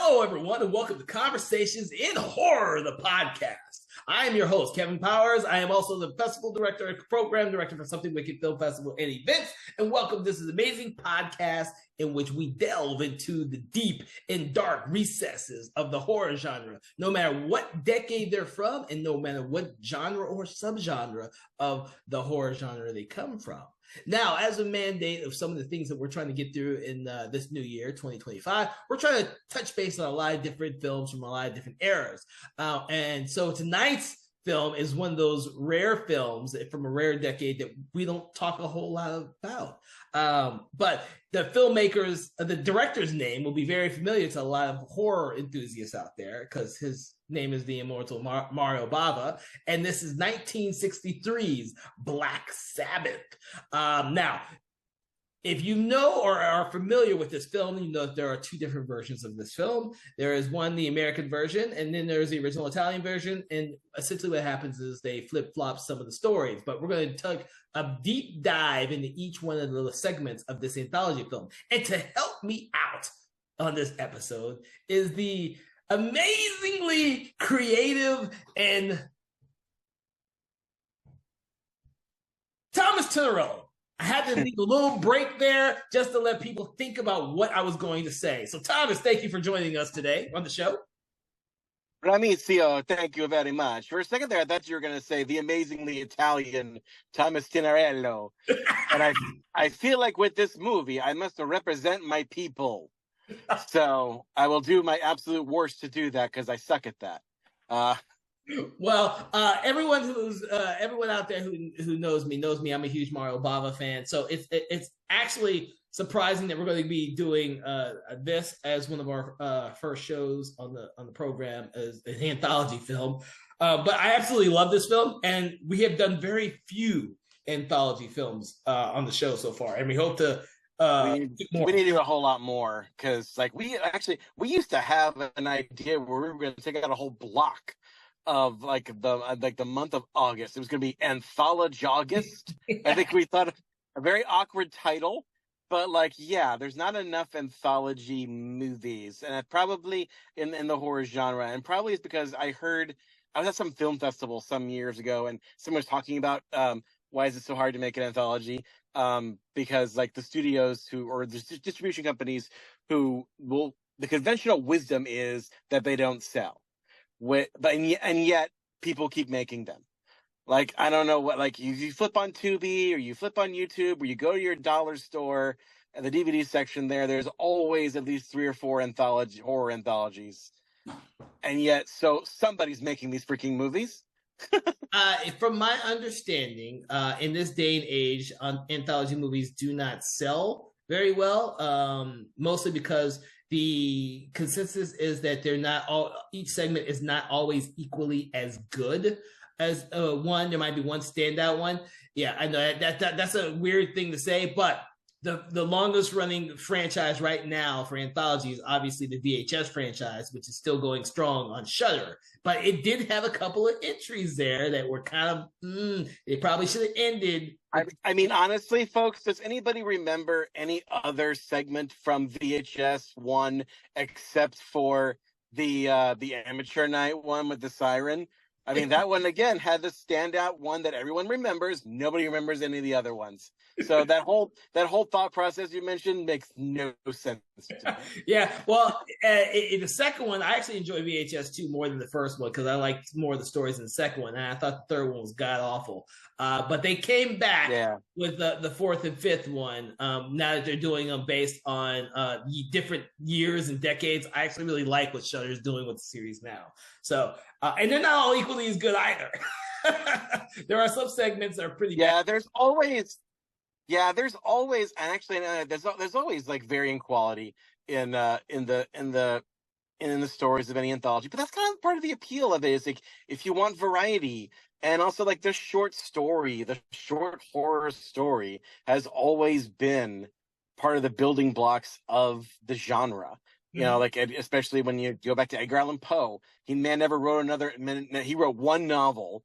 Hello, everyone, and welcome to Conversations in Horror, the podcast. I am your host, Kevin Powers. I am also the festival director and program director for Something Wicked Film Festival and Events. And welcome to this amazing podcast in which we delve into the deep and dark recesses of the horror genre, no matter what decade they're from and no matter what genre or subgenre of the horror genre they come from. Now, as a mandate of some of the things that we're trying to get through in this new year, 2025, we're trying to touch base on a lot of different films from a lot of different eras. And so tonight's film is one of those rare films from a rare decade that we don't talk a whole lot about. But the filmmakers, the director's name will be very familiar to a lot of horror enthusiasts out there because his name is the immortal Mario Bava, and this is 1963's Black Sabbath. Now, if you know or are familiar with this film, you know that there are two different versions of this film. There is one, the American version, and then there's the original Italian version. And essentially what happens is they flip-flop some of the stories. But we're going to take a deep dive into each one of the segments of this anthology film. And to help me out on this episode is the amazingly creative and Thomas Tenerello. I had to leave a little break there just to let people think about what I was going to say. So, Thomas, thank you for joining us today on the show. Ramizio, thank you very much. For a second there, I thought you were going to say the amazingly Italian Thomas Tenerello. And I feel like with this movie, I must represent my people. So I will do my absolute worst to do that because I suck at that. Well, everyone out there who knows me. I'm a huge Mario Bava fan. So it's actually surprising that we're going to be doing this as one of our first shows on the program as an anthology film. But I absolutely love this film, and we have done very few anthology films on the show so far, and we hope to. We need to do a whole lot more because, like, we used to have an idea where we were going to take out a whole block of the month of August. It was going to be Anthology August. I think we thought a very awkward title, but there's not enough anthology movies, and probably in the horror genre, and probably it's because I was at some film festival some years ago, and someone was talking about why is it so hard to make an anthology. Because the studios or the distribution companies the conventional wisdom is that they don't sell, and yet people keep making them. I don't know what, you flip on Tubi or you flip on YouTube or you go to your dollar store and the DVD section there's always at least 3 or 4 horror anthologies, and yet so somebody's making these freaking movies. From my understanding, in this day and age, anthology movies do not sell very well, mostly because the consensus is that each segment is not always equally as good as one. There might be one standout one. Yeah, I know that's a weird thing to say, but the longest running franchise right now for anthology is obviously the VHS franchise, which is still going strong on Shudder. But it did have a couple of entries there that were kind of, they probably should have ended. I mean, honestly, folks, does anybody remember any other segment from VHS 1 except for the amateur night one with the siren? I mean, that one, again, had the standout one that everyone remembers. Nobody remembers any of the other ones. So that whole thought process you mentioned makes no sense to me. Yeah, well, in the second one, I actually enjoy VHS 2 more than the first one because I liked more of the stories in the second one, and I thought the third one was god-awful. But they came back with the fourth and fifth one, now that they're doing them based on different years and decades. I actually really like what Shudder's doing with the series now. So, and they're not all equally as good either. There are some segments that are pretty bad. There's always, and actually, there's always varying quality in the stories of any anthology. But that's kind of part of the appeal of it. Is if you want variety, and also the short horror story has always been part of the building blocks of the genre. You know, especially when you go back to Edgar Allan Poe, he never wrote he wrote one novel,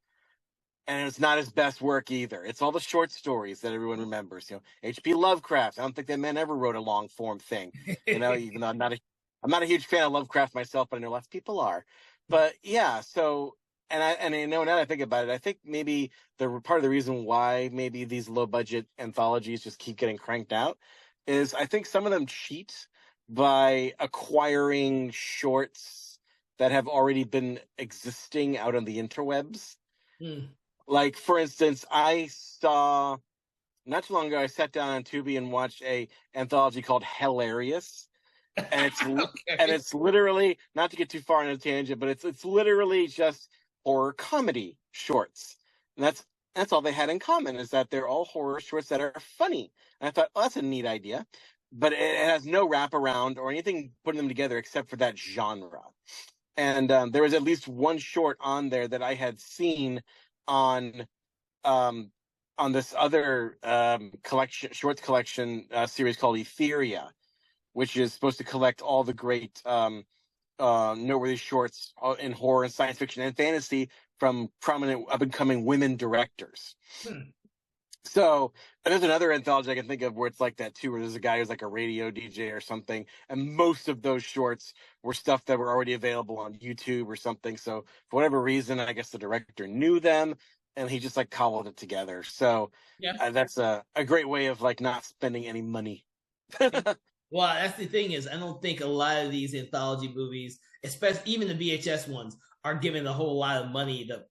and it's not his best work either. It's all the short stories that everyone remembers. H.P. Lovecraft, I don't think that man ever wrote a long form thing. Even though I'm not a I'm not a huge fan of Lovecraft myself, but I know lots of people are. But yeah, so and I know now that I think about it, I think maybe the part of the reason why maybe these low budget anthologies just keep getting cranked out is I think some of them cheat by acquiring shorts that have already been existing out on the interwebs. Like, for instance, I saw not too long ago, I sat down on Tubi and watched a anthology called Hilarious. And it's and it's literally, not to get too far on a tangent, but it's literally just horror comedy shorts. And that's all they had in common, is that they're all horror shorts that are funny. And I thought, oh, that's a neat idea. But it has no wraparound or anything putting them together except for that genre. And there was at least one short on there that I had seen on this other shorts collection series called Etheria, which is supposed to collect all the great noteworthy shorts in horror and science fiction and fantasy from prominent up-and-coming women directors. So, and there's another anthology I can think of where it's like that too, where there's a guy who's like a radio DJ or something, and most of those shorts were stuff that were already available on YouTube or something. So, for whatever reason, I guess the director knew them, and he just like cobbled it together. So, that's a great way of like not spending any money. Well, that's the thing is, I don't think a lot of these anthology movies, especially even the VHS ones, are given a whole lot of money to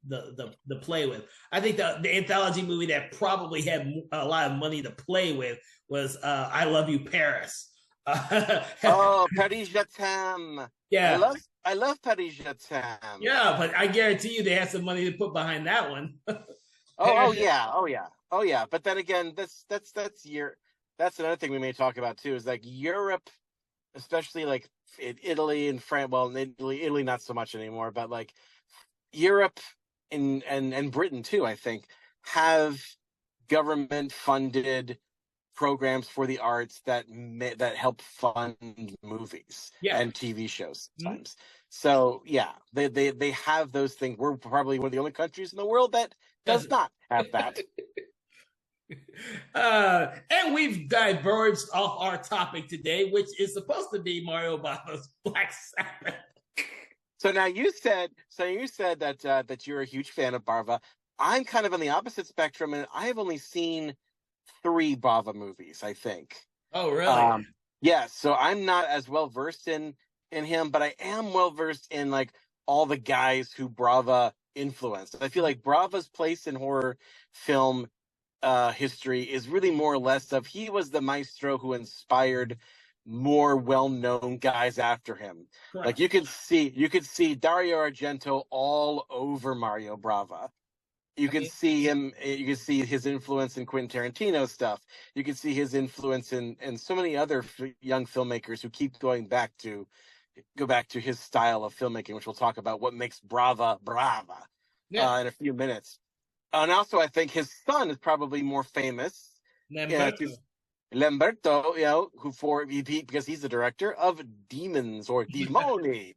play with. I think the anthology movie that probably had a lot of money to play with was I Love You, Paris. Oh, Paris Je T'aime. Yeah. I love Paris Je T'aime. Yeah, but I guarantee you they had some money to put behind that one. Oh yeah. But then again, that's another thing we may talk about too, is like Europe, especially like Italy and France. Well, Italy not so much anymore, but like Europe and Britain too, I think, have government funded programs for the arts that help fund movies and TV shows sometimes. So yeah, they have those things. We're probably one of the only countries in the world that does not have that. And we've diverged off our topic today, which is supposed to be Mario Bava's Black Sabbath. So now you said that you're a huge fan of Bava. I'm kind of on the opposite spectrum, and I have only seen 3 Bava movies, I think. Oh, really? Yeah. So I'm not as well versed in him, but I am well versed in like all the guys who Bava influenced. I feel like Brava's place in horror film history is really more or less of he was the maestro who inspired more well-known guys after him. Correct. Like you could see Dario Argento all over Mario Bava. You can see him. You can see his influence in Quentin Tarantino stuff. You can see his influence in so many other young filmmakers who keep go back to his style of filmmaking, which we'll talk about what makes Brava in a few minutes. And also, I think his son is probably more famous. Lamberto, because he's the director of Demons or Demoni.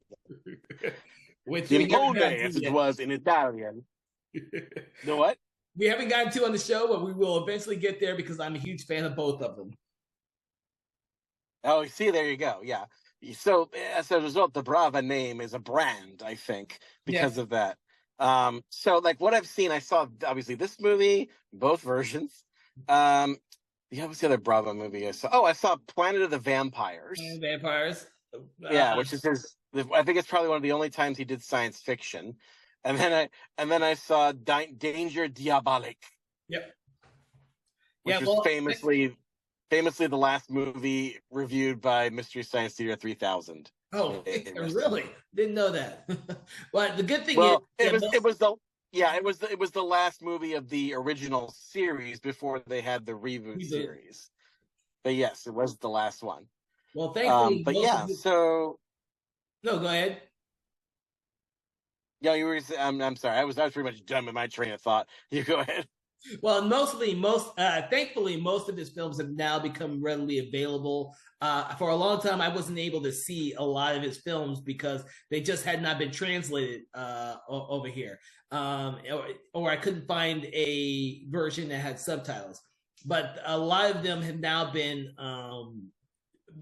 Demone, as it was in Italian. Know what? We haven't gotten to on the show, but we will eventually get there because I'm a huge fan of both of them. Oh, see, there you go. Yeah. So as a result, the Brava name is a brand, I think, because of that. So like what I've seen, I saw obviously this movie, both versions. What's the other Brava movie I saw? Oh, I saw Planet of the Vampires. Vampires. Yeah, which is I think it's probably one of the only times he did science fiction. And then I saw Danger Diabolique. Yep. Which was famously the last movie reviewed by Mystery Science Theater 3000. Oh, really? Didn't know that. But the good thing is, it was the last movie of the original series before they had the reboot series. But yes, it was the last one. Well, thankfully. So. No, go ahead. Yeah, you were. I'm sorry. I was pretty much done with my train of thought. You go ahead. Well, thankfully, most of his films have now become readily available. For a long time, I wasn't able to see a lot of his films because they just had not been translated over here, or I couldn't find a version that had subtitles. But a lot of them have now been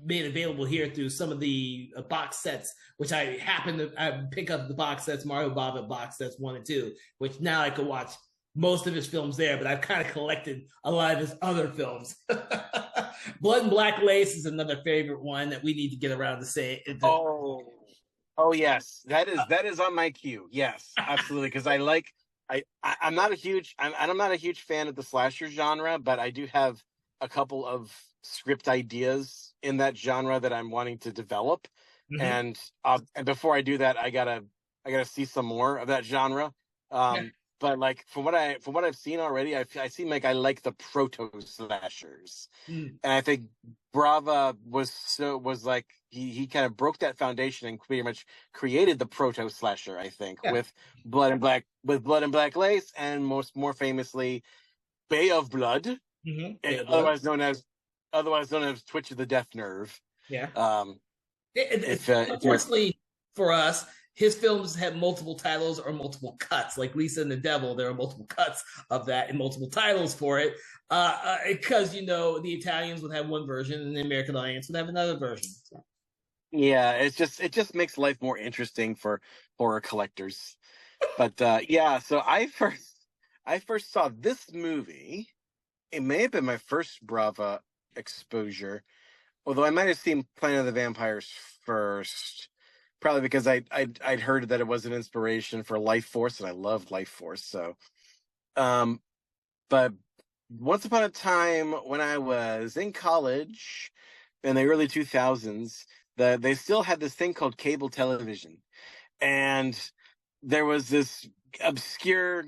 made available here through some of the box sets, which I happen to pick up the box sets, Mario Bava box sets 1 and 2, which now I can watch most of his films there, but I've kind of collected a lot of his other films. Blood and Black Lace is another favorite one that we need to get around to say. Oh yes, that is on my queue. Yes, absolutely. Because I'm not a huge I'm not a huge fan of the slasher genre, but I do have a couple of script ideas in that genre that I'm wanting to develop. And before I do that, I gotta see some more of that genre. But like from what I've seen already, I seem like I like the proto slashers, and I think Brava was like he kind of broke that foundation and pretty much created the proto slasher. I think with Blood and Black Lace, and more famously, Bay of Blood, otherwise known as Twitch of the Death Nerve. Unfortunately for us, his films have multiple titles or multiple cuts. Like Lisa and the Devil, there are multiple cuts of that and multiple titles for it. Because the Italians would have one version and the American audience would have another version. Yeah, it just makes life more interesting for horror collectors. But so I first saw this movie. It may have been my first Brava exposure, although I might have seen Planet of the Vampires first. Probably because I'd heard that it was an inspiration for Life Force, and I loved Life Force. So, but once upon a time when I was in college in the early 2000s, they still had this thing called cable television, and there was this obscure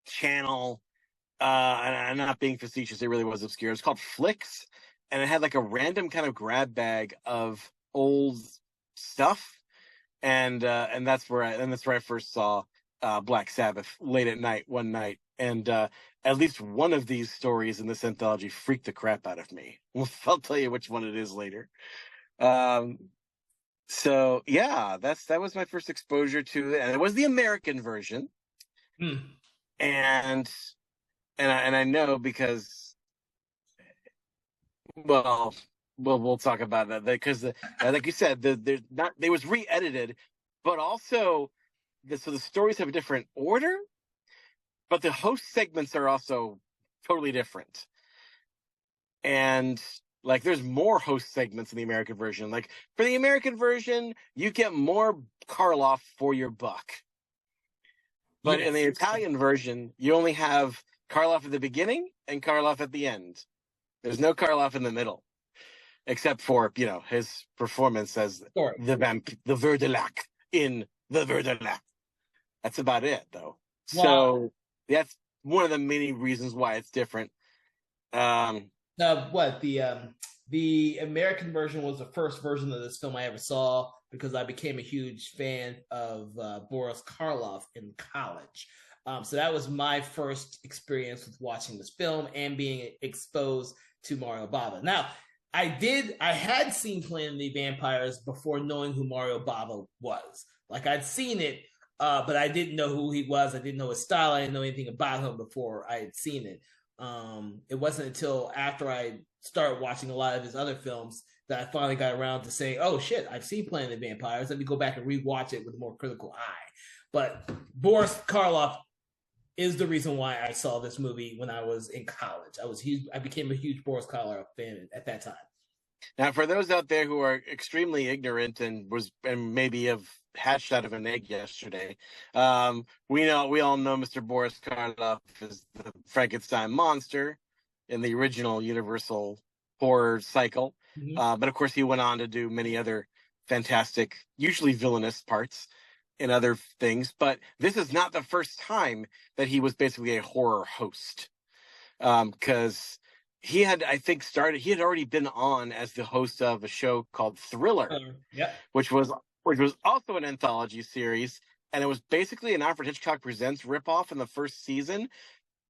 channel. And I'm not being facetious; it really was obscure. It was called Flicks, and it had like a random kind of grab bag of old stuff, and that's where I first saw Black Sabbath late at night one night, and at least one of these stories in this anthology freaked the crap out of me. I'll tell you which one it is later. So yeah, that was my first exposure to it, and it was the American version, and I know because, well, we'll talk about that because, like you said, they was re-edited, but also so the stories have a different order, but the host segments are also totally different. And like, there's more host segments in the American version. Like for the American version, you get more Karloff for your buck, but in the Italian version, you only have Karloff at the beginning and Karloff at the end. There's no Karloff in the middle, except for, his performance as the Verdelak in the Verdelak. That's about it, though. Wow. So that's one of the many reasons why it's different. The American version was the first version of this film I ever saw because I became a huge fan of Boris Karloff in college. So that was my first experience with watching this film and being exposed to Mario Bava. Now, I had seen Planet of the Vampires before knowing who Mario Bava was. Like, I'd seen it, but I didn't know who he was. I didn't know his style. I didn't know anything about him before I had seen it. It wasn't until after I started watching a lot of his other films that I finally got around to saying, oh shit, I've seen Planet of the Vampires. Let me go back and rewatch it with a more critical eye. But Boris Karloff is the reason why I saw this movie when I was in college. I became a huge Boris Karloff fan at that time. Now, for those out there who are extremely ignorant and maybe have hatched out of an egg yesterday, we all know Mr. Boris Karloff is the Frankenstein monster in the original Universal horror cycle. But of course, he went on to do many other fantastic, usually villainous parts in other things. But this is not the first time that he was basically a horror host, because he had already been on as the host of a show called Thriller, which was also an anthology series, and it was basically an Alfred Hitchcock Presents ripoff in the first season.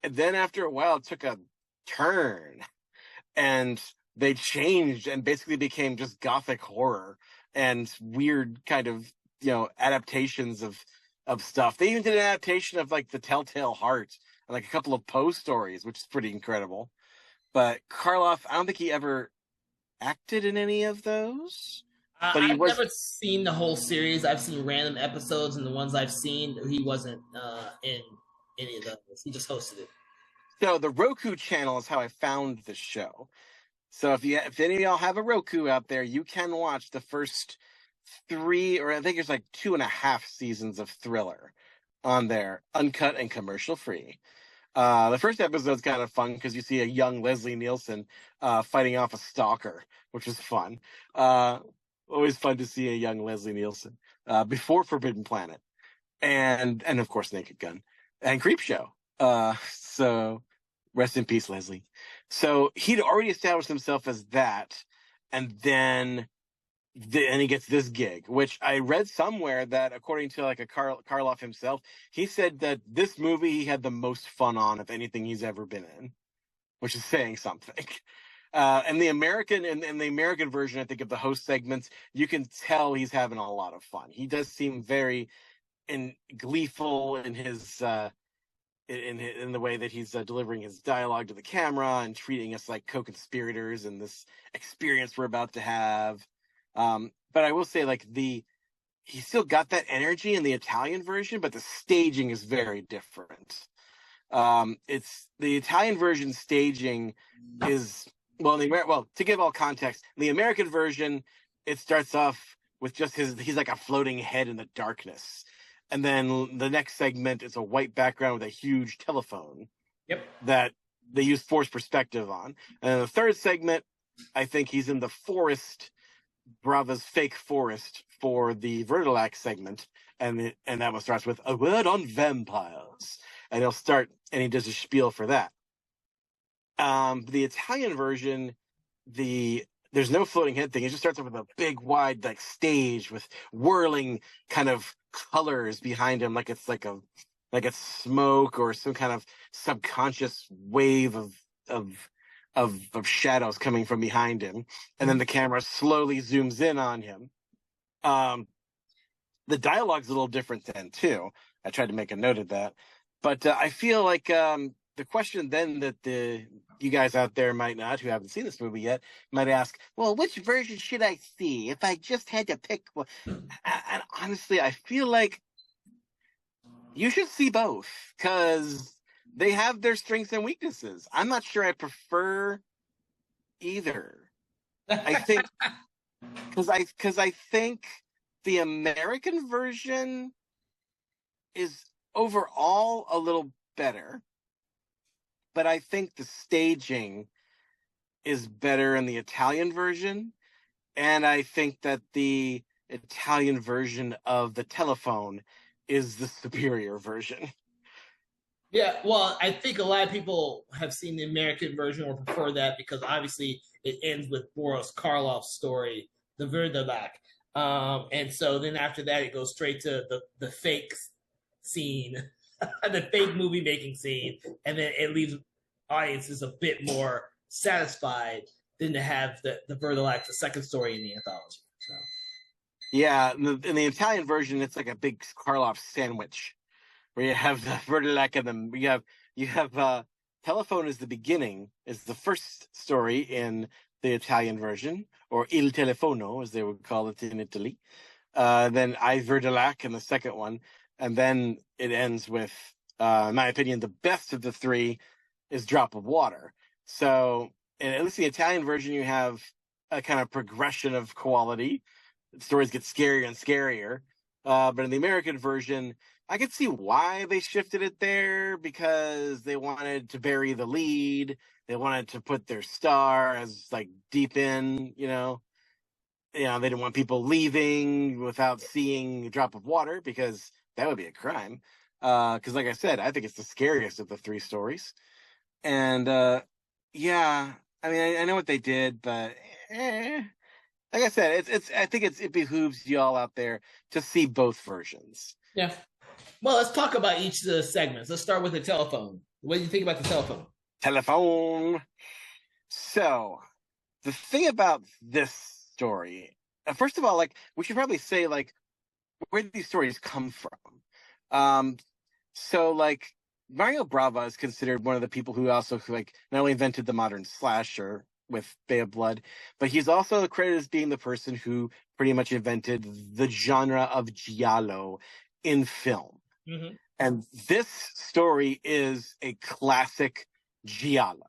And then after a while, it took a turn, and they changed and basically became just gothic horror and weird kind of adaptations of stuff. They even did an adaptation of like The Telltale Heart and like a couple of Poe stories, which is pretty incredible. But Karloff, I don't think he ever acted in any of those. But he I've was never seen the whole series. I've seen random episodes, and the ones I've seen, he wasn't in any of those. He just hosted it. so the Roku channel is how I found the show. So if any of y'all have a Roku out there, you can watch the first 3, or I think it's like 2.5 seasons of Thriller on there, uncut and commercial free. The first episode's kind of fun because you see a young Leslie Nielsen fighting off a stalker, which is fun. Always fun to see a young Leslie Nielsen before Forbidden Planet, and of course Naked Gun and Creepshow. So rest in peace, Leslie. So he'd already established himself as that, and then and he gets this gig, which I read somewhere that, according to like a Karloff himself, he said that this movie he had the most fun on of anything he's ever been in, which is saying something. And the American version, I think, of the host segments, you can tell he's having a lot of fun. He does seem very gleeful in his in the way that he's delivering his dialogue to the camera and treating us like co-conspirators in this experience we're about to have. But I will say, like, he still got that energy in the Italian version, but the staging is very different. It's the Italian version staging is to give all context, in the American version, it starts off with just he's like a floating head in the darkness. And then the next segment is a white background with a huge telephone. Yep. That they use forced perspective on. And then the third segment, I think he's in the forest, Brava's fake forest, for the Vertilac segment. And that one starts with a word on vampires. And he'll start, and he does a spiel for that. The Italian version, there's no floating head thing. It just starts off with a big, wide, like, stage with whirling kind of colors behind him, like it's like it's smoke or some kind of subconscious wave of shadows coming from behind him, and then the camera slowly zooms in on him. The dialogue's a little different then too. I tried to make a note of that, but I feel like the question then that you guys out there might not, who haven't seen this movie yet, might ask, well, which version should I see if I just had to pick one? And honestly, I feel like you should see both, because they have their strengths and weaknesses. I'm not sure I prefer either. I think because I think the American version is overall a little better, but I think the staging is better in the Italian version, and I think that the Italian version of the telephone is the superior version. Yeah, well, I think a lot of people have seen the American version or prefer that because obviously it ends with Boris Karloff's story, the Verdelak. And so then after that, it goes straight to the fake scene, the fake movie making scene, and then it leaves audiences a bit more satisfied than to have the Verdelak, the second story in the anthology. So. Yeah, in the Italian version, it's like a big Karloff sandwich, where you have the Verdelak, and then you have telephone is the beginning, is the first story in the Italian version, or Il Telefono, as they would call it in Italy. Then I Verdelak in the second one, and then it ends with, in my opinion, the best of the three is Drop of Water. So, at least the Italian version, you have a kind of progression of quality. The stories get scarier and scarier. But in the American version, I could see why they shifted it there, because they wanted to bury the lead. They wanted to put their star as like deep in, they didn't want people leaving without seeing a drop of water, because that would be a crime. Because like I said, I think it's the scariest of the three stories. And yeah, I mean, I know what they did, but like I said, I think it behooves y'all out there to see both versions. Yeah. Well, let's talk about each of the segments. Let's start with the telephone. What do you think about the telephone? Telephone. So, the thing about this story, first of all, like, we should probably say, like, where these stories come from. So, like, Mario Bava is considered one of the people who also, like, not only invented the modern slasher, with Bay of Blood, but he's also credited as being the person who pretty much invented the genre of giallo in film. Mm-hmm. And this story is a classic giallo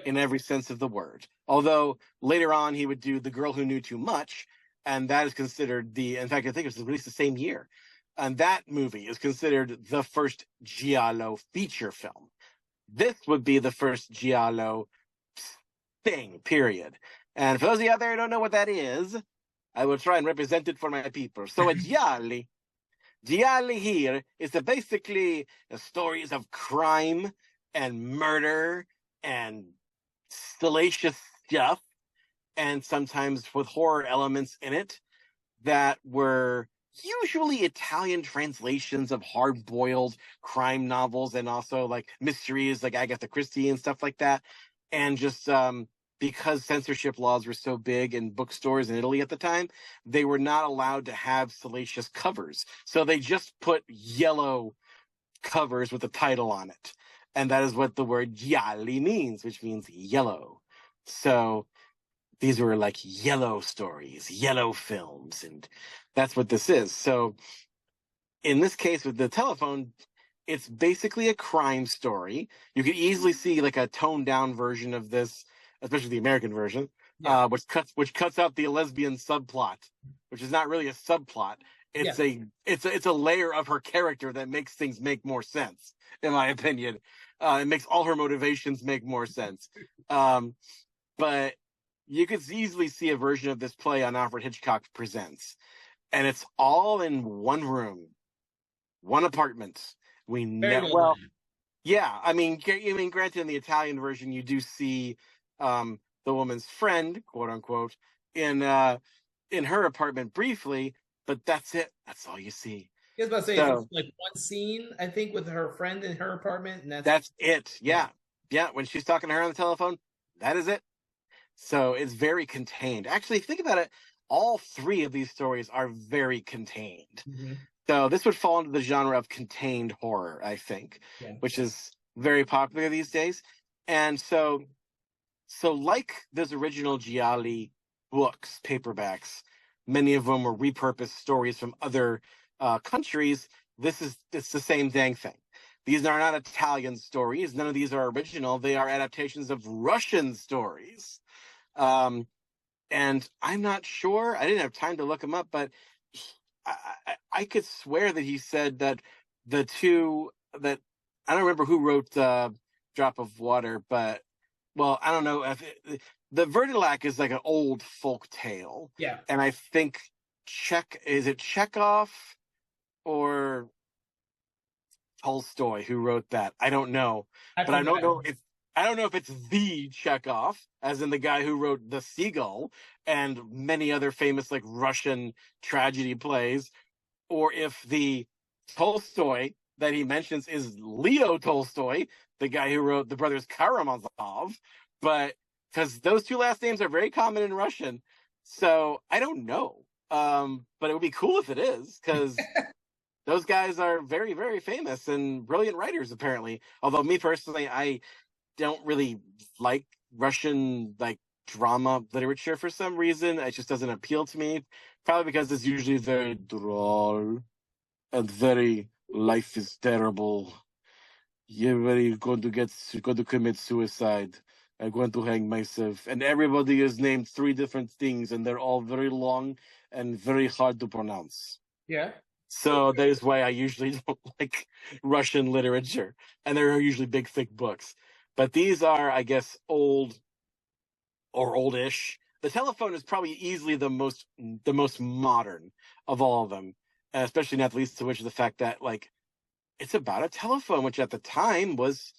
in every sense of the word. Although later on he would do The Girl Who Knew Too Much, and that is considered in fact, I think it was released the same year. And that movie is considered the first giallo feature film. This would be the first giallo thing, period. And for those of you out there who don't know what that is, I will try and represent it for my people. So a gialli here is basically stories of crime and murder and salacious stuff, and sometimes with horror elements in it that were usually Italian translations of hard-boiled crime novels and also like mysteries like Agatha Christie and stuff like that. And just because censorship laws were so big in bookstores in Italy at the time, they were not allowed to have salacious covers. So they just put yellow covers with a title on it. And that is what the word gialli means, which means yellow. So these were like yellow stories, yellow films, and that's what this is. So in this case with the telephone, it's basically a crime story. You could easily see like a toned down version of this, especially the American version, which cuts out the lesbian subplot, which is not really a subplot. It's a layer of her character that makes things make more sense, in my opinion. It makes all her motivations make more sense. But you could easily see a version of this play on Alfred Hitchcock Presents, and it's all in one room, one apartment. Yeah. I mean, granted, in the Italian version, you do see the woman's friend, quote unquote, in her apartment briefly, but that's it. That's all you see. I was about to say, it's like one scene, I think, with her friend in her apartment, and that's it. Yeah. When she's talking to her on the telephone, that is it. So it's very contained. Actually, think about it. All three of these stories are very contained. Mm-hmm. So this would fall into the genre of contained horror, I think, which is very popular these days. And so like those original gialli books, paperbacks, many of them were repurposed stories from other countries. It's the same dang thing. These are not Italian stories. None of these are original. They are adaptations of Russian stories. And I'm not sure. I didn't have time to look him up, but I could swear that he said that the two that I don't remember who wrote Drop of Water, but well, I don't know if the Verdilac is like an old folk tale. Yeah. And I think is it Chekhov or Tolstoy who wrote that? I don't know. I don't know if it's the Chekhov, as in the guy who wrote The Seagull and many other famous like Russian tragedy plays, or if the Tolstoy that he mentions is Leo Tolstoy, the guy who wrote The Brothers Karamazov, but because those two last names are very common in Russian. So I don't know. But it would be cool if it is, because those guys are very, very famous and brilliant writers, apparently. Although me personally, I don't really like Russian like drama literature for some reason. It just doesn't appeal to me. Probably because it's usually very droll and very life is terrible. You're going to commit suicide. I'm going to hang myself. And everybody is named 3 different things, and they're all very long and very hard to pronounce. Yeah. So that is why I usually don't like Russian literature. And they're usually big, thick books. But these are, I guess, old or oldish. The telephone is probably easily the most modern of all of them, especially not least to which the fact that like it's about a telephone, which at the time was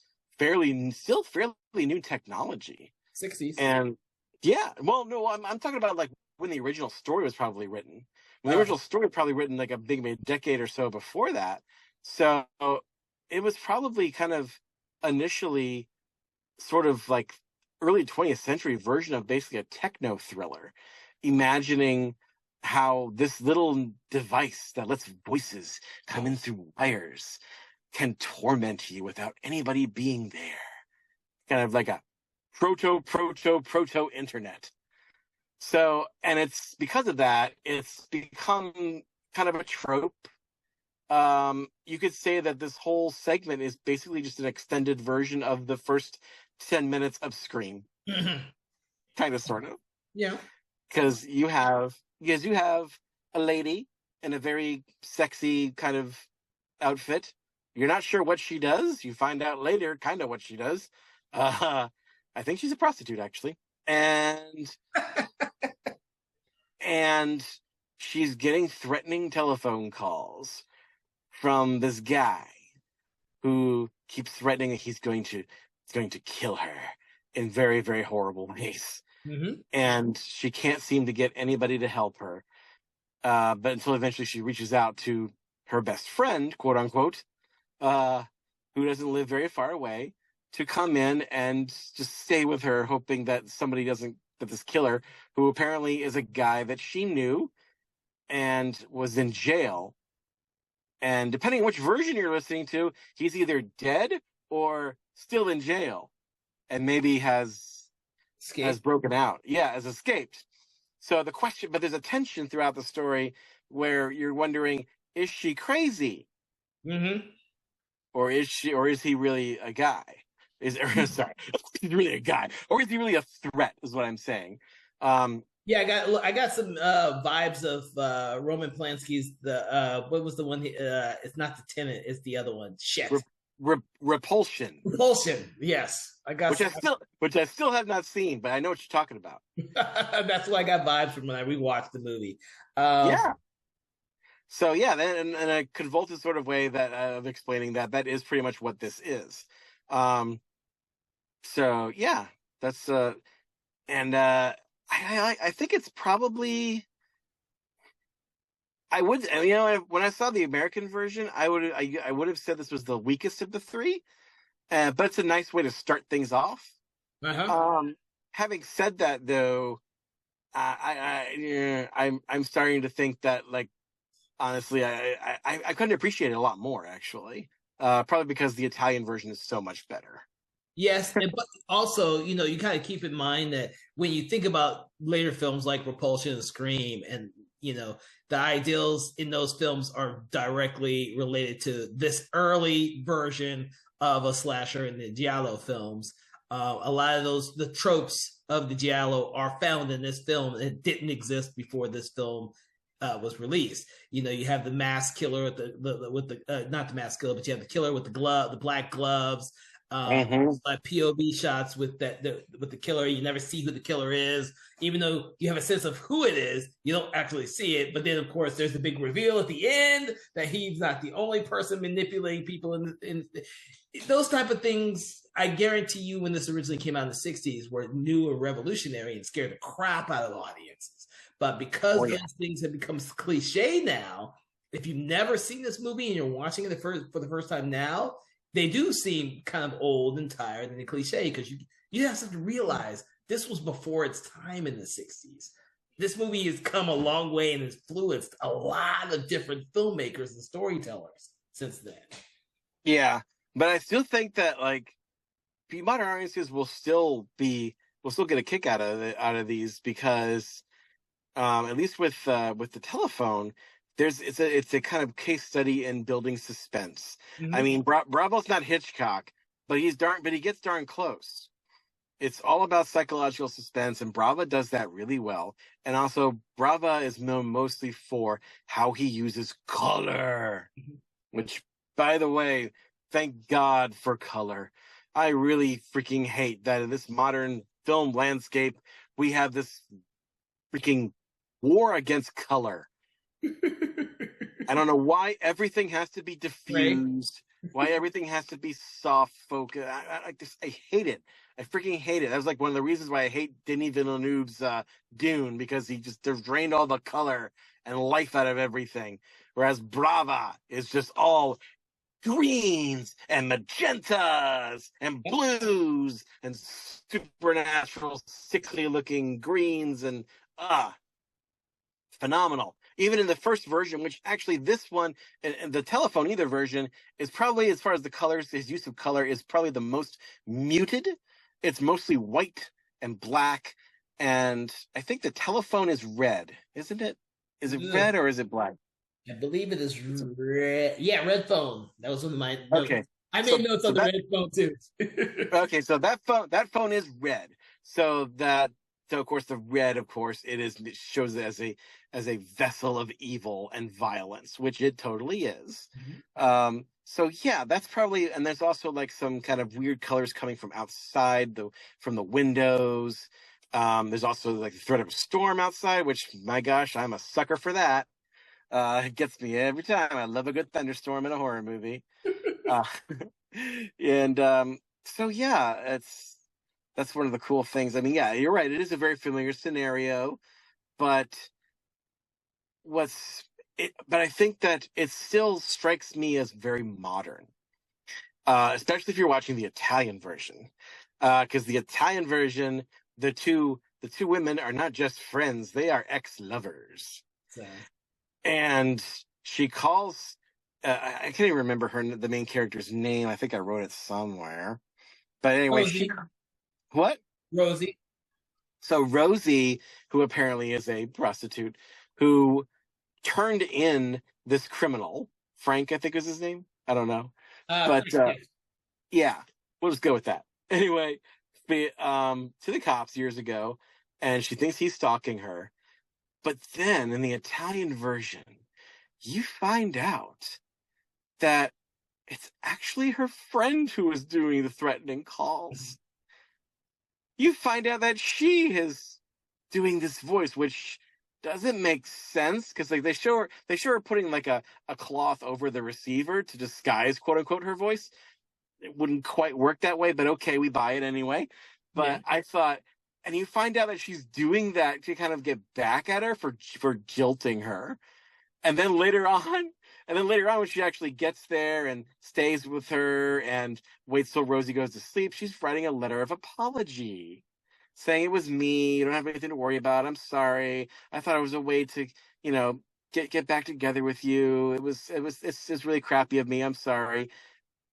still fairly new technology. 60s. And yeah, well, no, I'm talking about like when the original story was probably written. When the original story was probably written like a decade or so before that. So it was probably kind of initially sort of like early 20th century version of basically a techno thriller, imagining how this little device that lets voices come in through wires can torment you without anybody being there. Kind of like a proto internet. So, and it's because of that, it's become kind of a trope. You could say that this whole segment is basically just an extended version of the first 10 minutes of Scream. Kind of, sort of. Yeah. Because you have a lady in a very sexy kind of outfit. You're not sure what she does. You find out later kind of what she does. I think she's a prostitute, actually. And she's getting threatening telephone calls from this guy who keeps threatening that he's going to kill her in very, very horrible ways. Mm-hmm. And she can't seem to get anybody to help her. But until eventually she reaches out to her best friend, quote unquote, who doesn't live very far away, to come in and just stay with her, hoping that that this killer, who apparently is a guy that she knew and was in jail. And depending on which version you're listening to, he's either dead or still in jail, and maybe has broken out. Yeah, has escaped. So the question, but there's a tension throughout the story where you're wondering, is she crazy? Mm-hmm. Or is he really a guy? Sorry, he's really a guy, or is he really a threat? Is what I'm saying. Yeah, I got some vibes of Roman Polanski's what was the one? It's not The Tenant, it's the other one. Shit. Repulsion. Repulsion. Yes, I got. Which I still have not seen, but I know what you're talking about. That's why I got vibes from when I rewatched the movie. Yeah. So yeah, in a convoluted sort of way that of explaining that is pretty much what this is. So yeah, that's and I think it's probably. I would, when I saw the American version, I would have said this was the weakest of the three, but it's a nice way to start things off. Uh-huh. Having said that, though, I'm starting to think that, like, honestly, I couldn't appreciate it a lot more, actually. Probably because the Italian version is so much better. Yes, but also, you kind of keep in mind that when you think about later films like Repulsion and Scream, and the ideals in those films are directly related to this early version of a slasher in the Giallo films. A lot of the tropes of the Giallo are found in this film and didn't exist before this film was released. You have the mask killer with the not the mask killer, but you have the killer with the black gloves. Like POV shots with the killer. You never see who the killer is, even though you have a sense of who it is. You don't actually see it. But then, of course, there's the big reveal at the end that he's not the only person manipulating people. In those type of things, I guarantee you, when this originally came out in the '60s, were new and revolutionary and scared the crap out of the audiences. But because those things have become cliche now, if you've never seen this movie and you're watching it for the first time now, they do seem kind of old and tired and cliche, because you have to realize this was before its time in the 60s. This movie has come a long way and influenced a lot of different filmmakers and storytellers since then. Yeah, but I still think that, like, modern audiences will still get a kick out of these, because at least with the telephone, it's a kind of case study in building suspense. Mm-hmm. I mean, Bravo's not Hitchcock, but he gets darn close. It's all about psychological suspense, and Brava does that really well. And also, Brava is known mostly for how he uses color, which, by the way, thank God for color. I really freaking hate that in this modern film landscape, we have this freaking war against color. I don't know why everything has to be diffused, why everything has to be soft focus. I hate it. I freaking hate it. That was like one of the reasons why I hate Denis Villeneuve's Dune, because he just drained all the color and life out of everything. Whereas Brava is just all greens and magentas and blues and supernatural, sickly looking greens, and phenomenal. Even in the first version, which actually this one, and the telephone either version, is probably, as far as the colors, his use of color is probably the most muted it's mostly white and black, and I think the telephone is red, isn't it? Is it red or is it black? I believe it is red. Yeah, red phone. That was one of my notes. Okay. I made notes on the red phone too. Okay, so that phone is red. So of course the red, of course, it shows it as a vessel of evil and violence, which it totally is. So yeah, that's probably, and there's also like some kind of weird colors coming from outside from the windows. There's also like the threat of a storm outside, which, my gosh, I'm a sucker for that. It gets me every time. I love a good thunderstorm in a horror movie. Uh, and so yeah, that's one of the cool things. I mean, yeah, you're right. It is a very familiar scenario, but but I think that it still strikes me as very modern, especially if you're watching the Italian version, because the Italian version, the two women are not just friends; they are ex-lovers. So. And she calls. I can't even remember the main character's name. I think I wrote it somewhere. But anyway, Rosie. What? Rosie. So Rosie, who apparently is a prostitute, who turned in this criminal, Frank, I think was his name. I don't know. But yeah, we'll just go with that. Anyway, to the cops years ago, and she thinks he's stalking her. But then in the Italian version, you find out that it's actually her friend who is doing the threatening calls. You find out that she is doing this voice, which doesn't make sense, because like they show her putting like a cloth over the receiver to disguise, quote unquote, her voice. It wouldn't quite work that way, but okay, we buy it anyway. But yeah. I thought, and you find out that she's doing that to kind of get back at her for jilting her. And then later on, when she actually gets there and stays with her and waits till Rosie goes to sleep, she's writing a letter of apology, saying it was me. You don't have anything to worry about. I'm sorry. I thought it was a way to, get back together with you. It's really crappy of me. I'm sorry.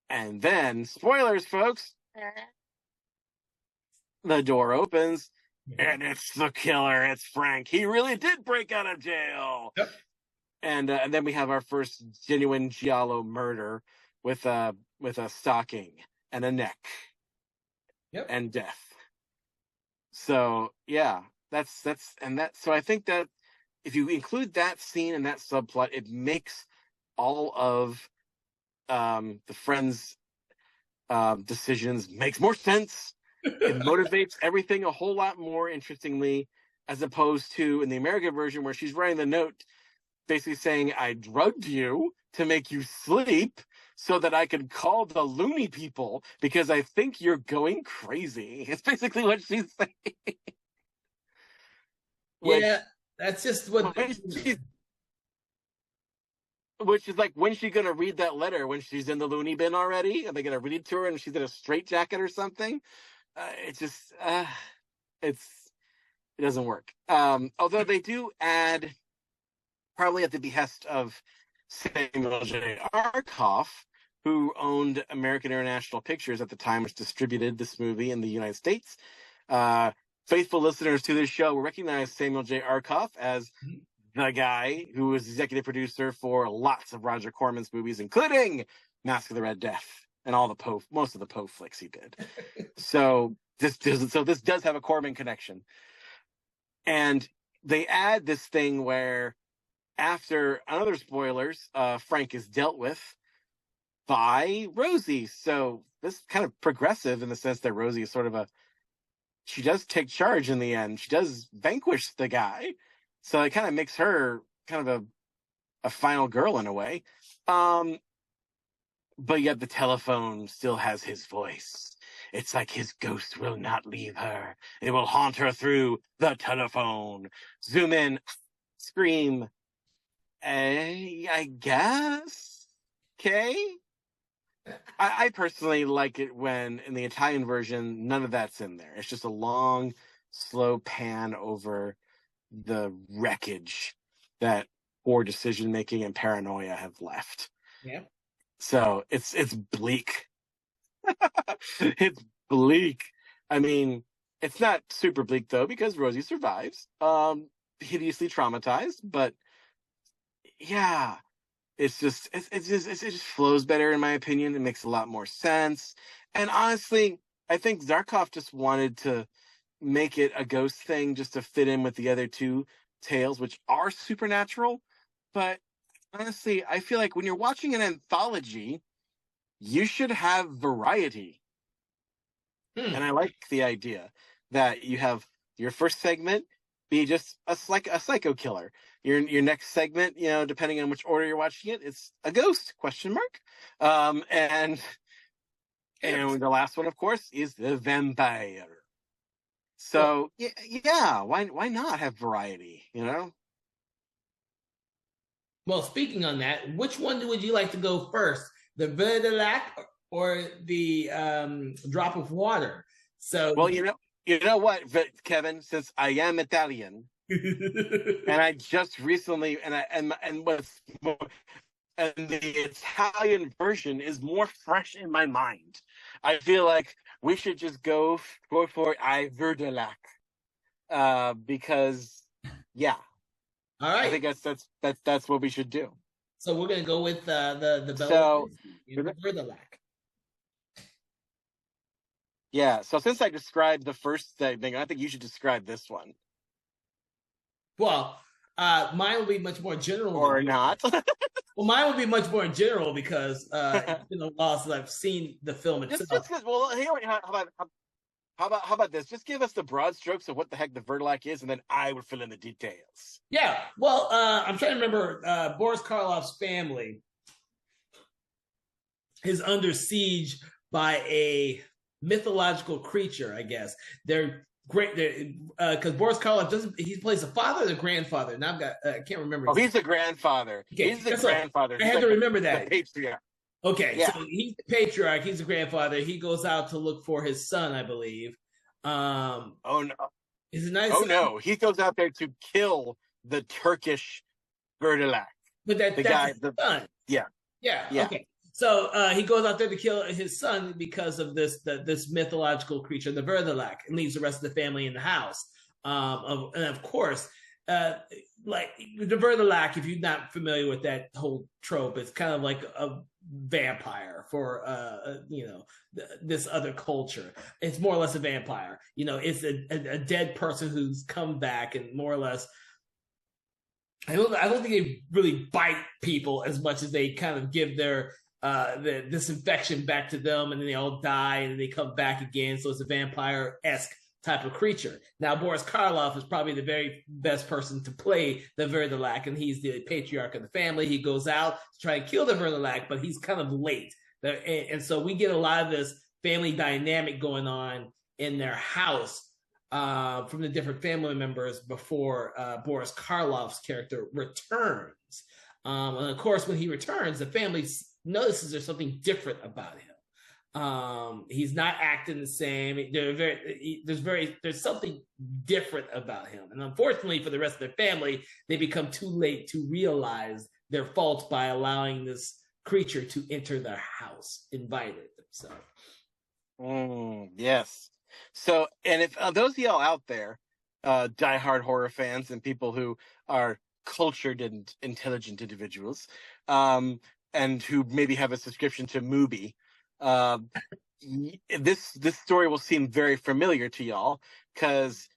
And then, spoilers, folks, the door opens, and it's the killer. It's Frank. He really did break out of jail. Yep. And then we have our first genuine giallo murder with a stocking and a neck. Yep. And death. So yeah, so I think that if you include that scene and that subplot, it makes all of the friends' decisions makes more sense. It motivates everything a whole lot more interestingly, as opposed to in the American version where she's writing the note basically saying, I drugged you to make you sleep so that I could call the loony people because I think you're going crazy. It's basically what she's saying. Yeah, that's just what... Which is like, when's she going to read that letter? When she's in the loony bin already? Are they going to read it to her and she's in a straitjacket or something? It doesn't work. Although they do add, probably at the behest of Samuel J. Arkoff, who owned American International Pictures at the time, which distributed this movie in the United States. Faithful listeners to this show will recognize Samuel J. Arkoff as the guy who was executive producer for lots of Roger Corman's movies, including Mask of the Red Death and most of the Poe flicks he did. So this does have a Corman connection. And they add this thing where, after another spoilers, Frank is dealt with by Rosie. So this is kind of progressive in the sense that Rosie is sort of she does take charge in the end. She does vanquish the guy. So it kind of makes her kind of a final girl in a way. But yet the telephone still has his voice. It's like his ghost will not leave her. It will haunt her through the telephone. Zoom in, scream. I guess. Okay. I personally like it when, in the Italian version, none of that's in there. It's just a long, slow pan over the wreckage that poor decision making and paranoia have left. Yeah. So it's bleak. It's bleak. I mean, it's not super bleak though because Rosie survives, hideously traumatized. But yeah, it just flows better in my opinion. It makes a lot more sense. And honestly, I think Zarkov just wanted to make it a ghost thing just to fit in with the other two tales, which are supernatural. But honestly, I feel like when you're watching an anthology, you should have variety. And I like the idea that you have your first segment be just a psycho killer. Your next segment, depending on which order you're watching it, it's a ghost question mark. And the last one, of course, is the vampire. So yeah, why not have variety? Well, speaking on that, which one would you like to go first? The Vin de Lac or the Drop of Water? So, well, you know what, Kevin, since I am Italian, and I just recently, and what's more, and the Italian version is more fresh in my mind. I feel like we should just go for I Ver de Lac, because yeah. All right. I think that's what we should do. So we're gonna go with the So Verdilac. Yeah. So since I described the first thing, I think you should describe this one. Well, mine will be much more general. Or not. Well, mine will be much more general because it's been a while since I've seen the film itself. How about this? Just give us the broad strokes of what the heck the Verdilac is, and then I would fill in the details. Yeah. Well, I'm trying to remember Boris Karloff's family is under siege by a mythological creature, I guess. They're great because Boris Karloff he plays the father or the grandfather. Now I can't remember. Oh, he's the grandfather. Okay, he's the grandfather. I had to remember that. The patriarch. Okay, yeah. So he's the patriarch. He's the grandfather. He goes out to look for his son, I believe. Oh no! Is it nice? Oh no! He goes out there to kill the Turkish Verdilac. But that's his son. Yeah. Okay. So he goes out there to kill his son because of this mythological creature, the Verdilac, and leaves the rest of the family in the house. And of course, like the Verdilac, if you're not familiar with that whole trope, it's kind of like a vampire for this other culture. It's more or less a vampire. It's a dead person who's come back and more or less. I don't think they really bite people as much as they kind of give their this infection back to them, and then they all die, and then they come back again. So it's a vampire-esque type of creature. Now, Boris Karloff is probably the very best person to play the Verdilac, and he's the patriarch of the family. He goes out to try and kill the Verdilac, but he's kind of late. And so we get a lot of this family dynamic going on in their house from the different family members before Boris Karloff's character returns. And of course, when he returns, the family notices there's something different about him. He's not acting the same. There's something different about him. And unfortunately for the rest of their family, they become too late to realize their fault by allowing this creature to enter their house, invited themselves. Yes. So, and if those of y'all out there, diehard horror fans and people who are cultured and intelligent individuals, and who maybe have a subscription to Mubi, this story will seem very familiar to y'all because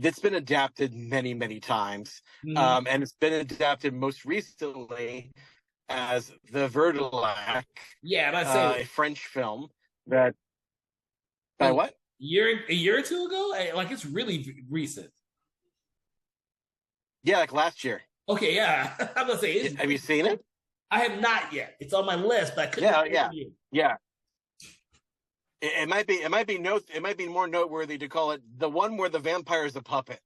it's been adapted many, many times, and it's been adapted most recently as The Verdilac. Yeah, I'd say a French film that. By what? A year or two ago? Like it's really recent. Yeah, like last year. Okay, yeah. I'm gonna say. Have you seen it? I have not yet. It's on my list, but I couldn't. Yeah. It might be more noteworthy to call it the one where the vampire is a puppet.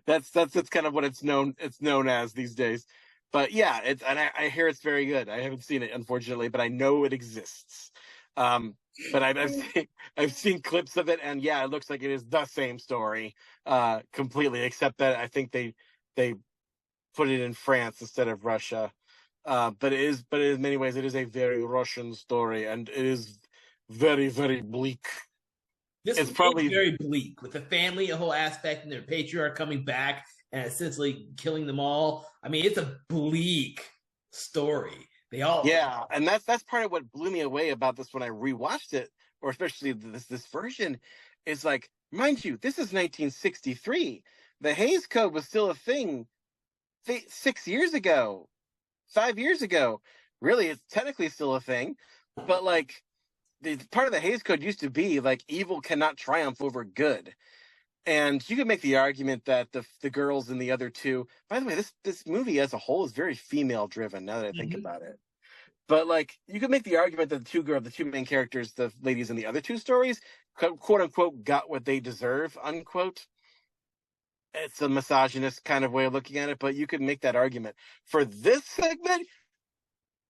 That's kind of what it's known as these days. But yeah, I hear it's very good. I haven't seen it, unfortunately, but I know it exists. But I've seen clips of it, and yeah, it looks like it is the same story, completely, except that I think they put it in France instead of Russia. But in many ways, it is a very Russian story, and it is very, very bleak. This It's is probably very bleak with the family, a whole aspect, and their patriarch coming back and essentially killing them all. I mean, it's a bleak story. They all, yeah, and that's part of what blew me away about this when I rewatched it, or especially this version, is like, mind you, this is 1963. The Hays Code was still a thing 6 years ago, 5 years ago. Really, it's technically still a thing, but like the part of the Hays Code used to be like evil cannot triumph over good. And you could make the argument that the girls in the other two. By the way, this movie as a whole is very female driven. Now that I think about it, but like you could make the argument that the two main characters, the ladies in the other two stories, quote unquote, got what they deserve, unquote. It's a misogynist kind of way of looking at it, but you could make that argument for this segment.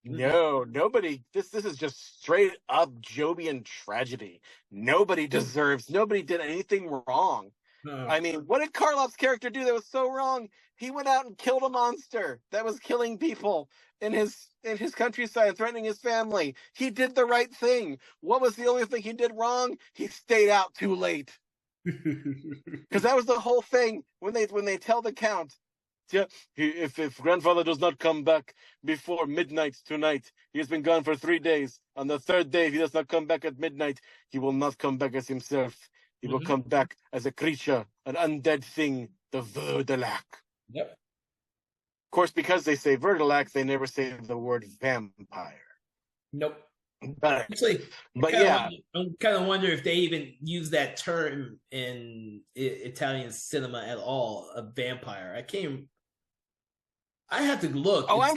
No, nobody. This is just straight up Jobian tragedy. Nobody deserves. Nobody did anything wrong. I mean, what did Karloff's character do that was so wrong? He went out and killed a monster that was killing people in his countryside, threatening his family. He did the right thing. What was the only thing he did wrong? He stayed out too late. Because that was the whole thing when they tell the count. Yeah, if grandfather does not come back before midnight tonight, he has been gone for 3 days. On the third day, if he does not come back at midnight, he will not come back as himself. He will come back as a creature, an undead thing, the Verdelac. Yep. Of course, because they say Verdelac, they never say the word vampire. Nope. But actually, yeah, I'm kind of wonder if they even use that term in Italian cinema at all. A vampire. I have to look. Oh, I'm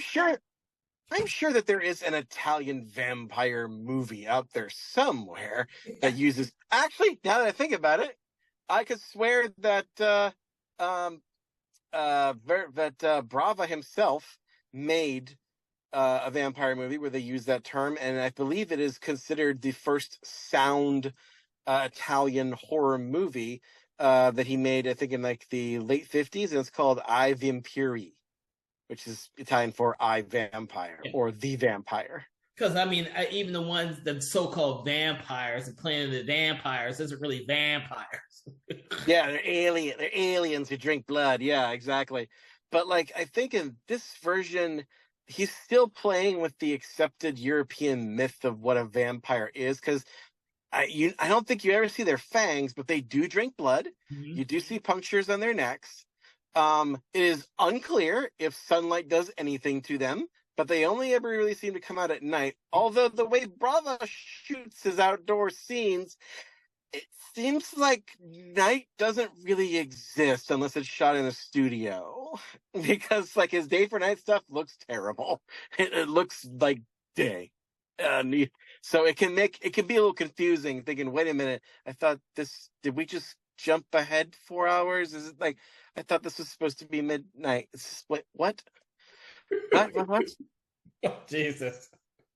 sure that there is an Italian vampire movie out there somewhere that uses. Actually, now that I think about it, I could swear that Brava himself made a vampire movie where they use that term, and I believe it is considered the first sound Italian horror movie that he made. I think in like the late 50s, and it's called I Vampiri, which is Italian for I Vampire or The Vampire. Because I mean, even the so-called vampires, the Planet of the Vampires, isn't really vampires. Yeah, they're aliens who drink blood. Yeah, exactly. But like, I think in this version, he's still playing with the accepted European myth of what a vampire is. Because I don't think you ever see their fangs, but they do drink blood. Mm-hmm. You do see punctures on their necks. It is unclear if sunlight does anything to them, but they only ever really seem to come out at night. Although the way Brava shoots his outdoor scenes, it seems like night doesn't really exist unless it's shot in a studio, because like his day for night stuff looks terrible. It looks like day. So it can be a little confusing, thinking, wait a minute, I thought did we just jump ahead 4 hours? Is it like, I thought this was supposed to be midnight. What? What? Oh, Jesus.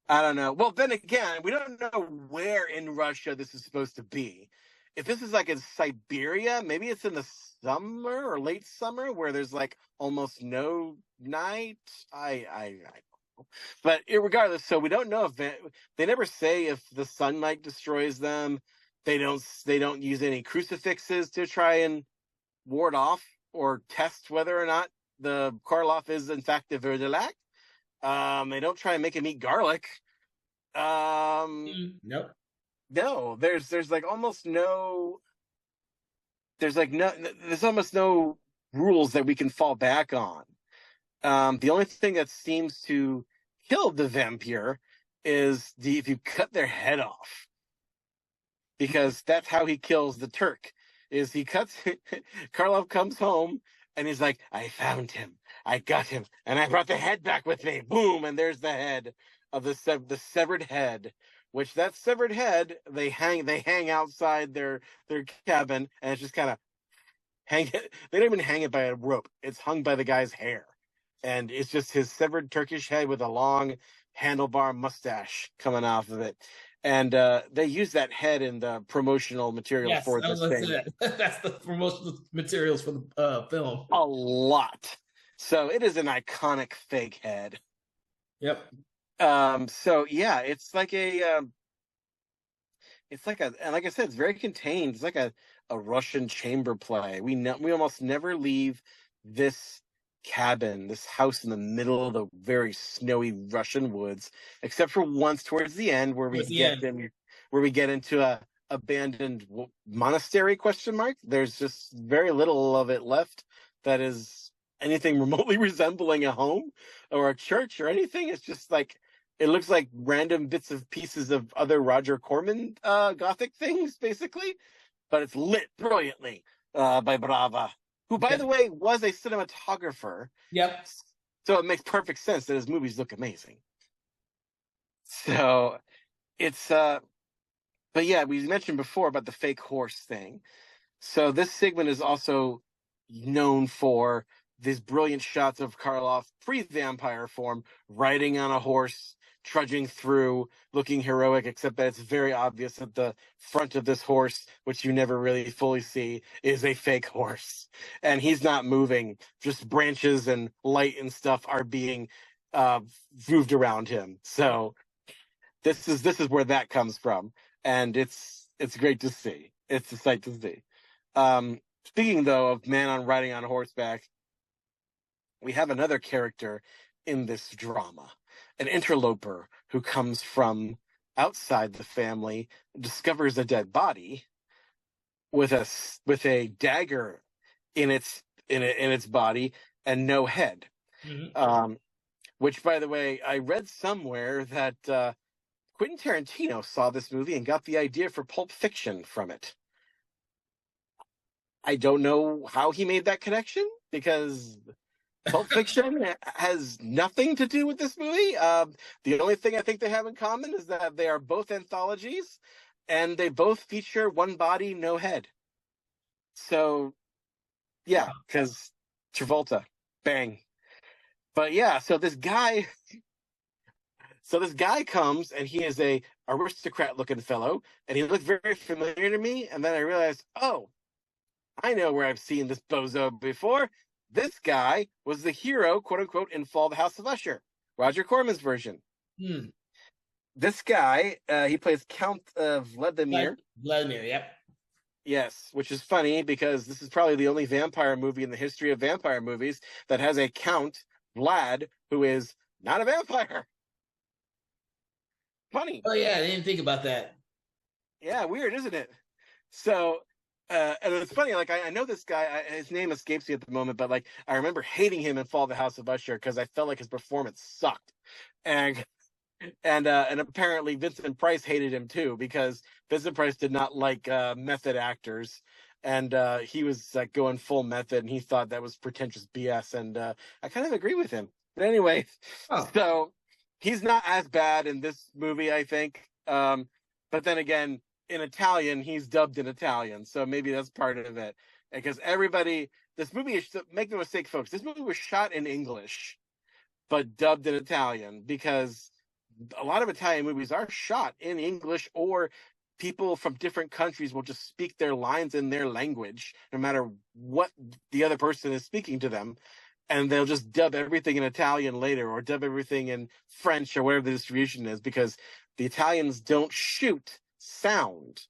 I don't know. Well, then again, we don't know where in Russia this is supposed to be. If this is like in Siberia, maybe it's in the summer or late summer where there's like almost no night. I don't know. But regardless, so we don't know if they never say if the sunlight destroys them. They don't use any crucifixes to try and ward off or test whether or not the Karloff is in fact a Verdelac. They don't try and make him eat garlic. Nope. No, there's like almost no. There's almost no rules that we can fall back on. The only thing that seems to kill the vampire is if you cut their head off, because that's how he kills the Turk. Is he cuts? Karloff comes home and he's like, "I found him, I got him, and I brought the head back with me." Boom, and there's the head of the severed head. Which that severed head they hang outside their cabin, and it's just kind of hang it. They don't even hang it by a rope. It's hung by the guy's hair, and it's just his severed Turkish head with a long handlebar mustache coming off of it. And they use that head in the promotional materials for this thing. That's the promotional materials for the film. A lot. So it is an iconic fake head. Yep. So yeah, it's like a it's like and like I said, it's very contained. It's like a Russian chamber play. We almost never leave this cabin, this house in the middle of the very snowy Russian woods, except for once towards the end where we get into a abandoned monastery question mark. There's just very little of it left that is anything remotely resembling a home or a church or anything. It's just like it looks like random bits of pieces of other Roger Corman Gothic things, basically, but it's lit brilliantly by Brava, who, by the way, was a cinematographer. Yep. So it makes perfect sense that his movies look amazing. So it's, but yeah, we mentioned before about the fake horse thing. So this segment is also known for these brilliant shots of Karloff pre-vampire form, riding on a horse, trudging through, looking heroic, except that it's very obvious that the front of this horse, which you never really fully see, is a fake horse. And he's not moving. Just branches and light and stuff are being moved around him. So this is where that comes from. And it's great to see. It's a sight to see. Speaking, though, of man on riding on horseback, we have another character in this drama, an interloper who comes from outside the family, discovers a dead body with a dagger in its body and no head. Mm-hmm. Which, by the way, I read somewhere that Quentin Tarantino saw this movie and got the idea for Pulp Fiction from it. I don't know how he made that connection, because Pulp Fiction has nothing to do with this movie. The only thing I think they have in common is that they are both anthologies, and they both feature one body, no head. So, yeah, because Travolta, bang. But yeah, so this guy comes, and he is a aristocrat-looking fellow, and he looked very familiar to me, and then I realized, oh, I know where I've seen this bozo before. This guy was the hero, quote unquote, in Fall of the House of Usher, Roger Corman's version. This guy, he plays Count Vladimir. Vladimir, yep. Yes, which is funny because this is probably the only vampire movie in the history of vampire movies that has a Count, Vlad, who is not a vampire. Funny. Oh, yeah, I didn't think about that. Yeah, weird, isn't it? So, and it's funny, like, I know this guy, his name escapes me at the moment, but, like, I remember hating him in Fall of the House of Usher because I felt like his performance sucked. And apparently Vincent Price hated him too, because Vincent Price did not like method actors, and he was like going full method, and he thought that was pretentious BS, and I kind of agree with him. But anyway, So he's not as bad in this movie, I think. But then again, in Italian, he's dubbed in Italian, so maybe that's part of it. Because this movie is, make no mistake, folks, this movie was shot in English, but dubbed in Italian, because a lot of Italian movies are shot in English, or people from different countries will just speak their lines in their language, no matter what the other person is speaking to them. And they'll just dub everything in Italian later, or dub everything in French, or whatever the distribution is, because the Italians don't shoot sound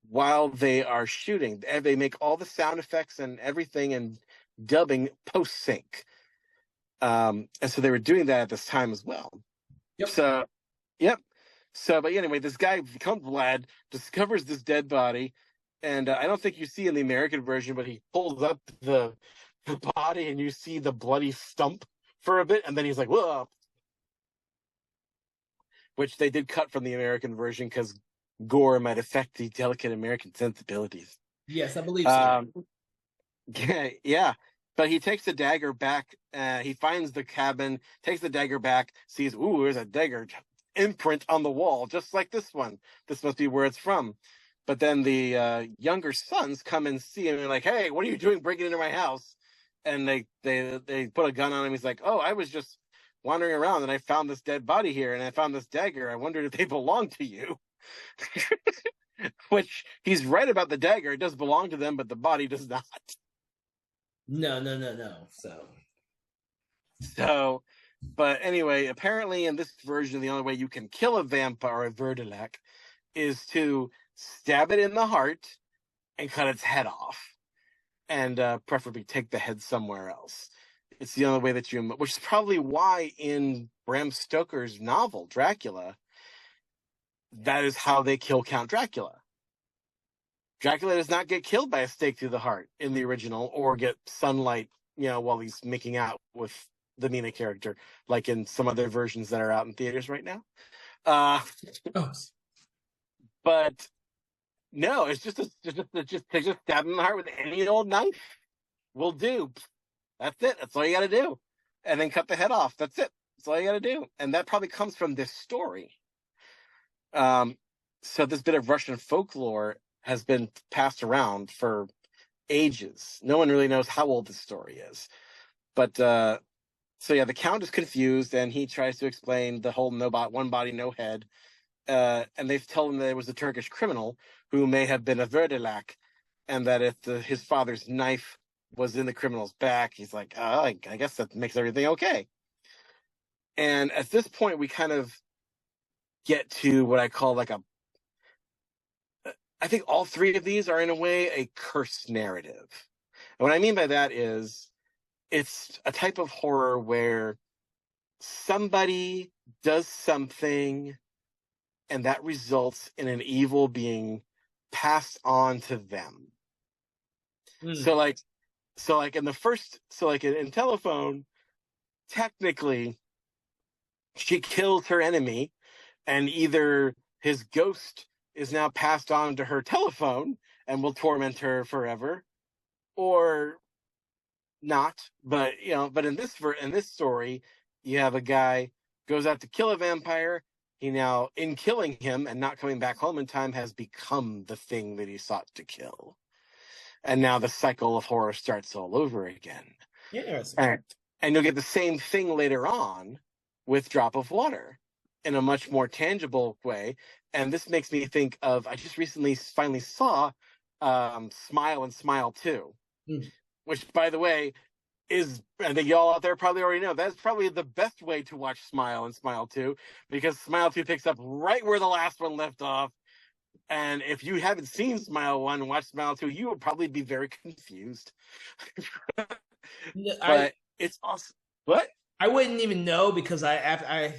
while they are shooting. They make all the sound effects and everything and dubbing post-sync. And so they were doing that at this time as well. Yep. So, but anyway, this guy, Count Vlad, discovers this dead body, and I don't think you see in the American version, but he pulls up the body, and you see the bloody stump for a bit, and then he's like, whoa. Which they did cut from the American version because gore might affect the delicate American sensibilities. Yes, I believe so. Yeah. But he takes the dagger back. He finds the cabin, takes the dagger back, sees, ooh, there's a dagger imprint on the wall, just like this one. This must be where it's from. But then the younger sons come and see him and they're like, hey, what are you doing breaking into my house? And they put a gun on him. He's like, oh, I was just wandering around and I found this dead body here and I found this dagger. I wondered if they belonged to you. Which he's right about the dagger. It does belong to them, but the body does not. No. So, but anyway, apparently in this version, the only way you can kill a vampire or a Verdelek is to stab it in the heart, and cut its head off, and preferably take the head somewhere else. It's the only way that which is probably why in Bram Stoker's novel Dracula, that is how they kill Count Dracula. Dracula does not get killed by a stake through the heart in the original, or get sunlight, while he's making out with the Mina character, like in some other versions that are out in theaters right now. But no, it's just stab him in the heart with any old knife will do. That's it. That's all you got to do, and then cut the head off. That's it. That's all you got to do, and that probably comes from this story. So this bit of Russian folklore has been passed around for ages. No one really knows how old this story is. But so yeah, the Count is confused, and he tries to explain the whole one body, no head. And they've told him that it was a Turkish criminal who may have been a Verdelak, and that if his father's knife was in the criminal's back, he's like, oh, I guess that makes everything okay. And at this point, we kind of get to what I call I think all three of these are in a way a curse narrative. And what I mean by that is it's a type of horror where somebody does something and that results in an evil being passed on to them. So like in Telephone, technically she kills her enemy, and either his ghost is now passed on to her telephone and will torment her forever, or not. But in this story, you have a guy goes out to kill a vampire. He now, in killing him and not coming back home in time, has become the thing that he sought to kill. And now the cycle of horror starts all over again. Interesting. And you'll get the same thing later on with Drop of Water in a much more tangible way. And this makes me think of, I just recently finally saw Smile and Smile 2, which, by the way, is, I think y'all out there probably already know, that's probably the best way to watch Smile and Smile 2, because Smile 2 picks up right where the last one left off. And if you haven't seen Smile 1 and watched Smile 2, you would probably be very confused. But it's awesome. What? I wouldn't even know, because I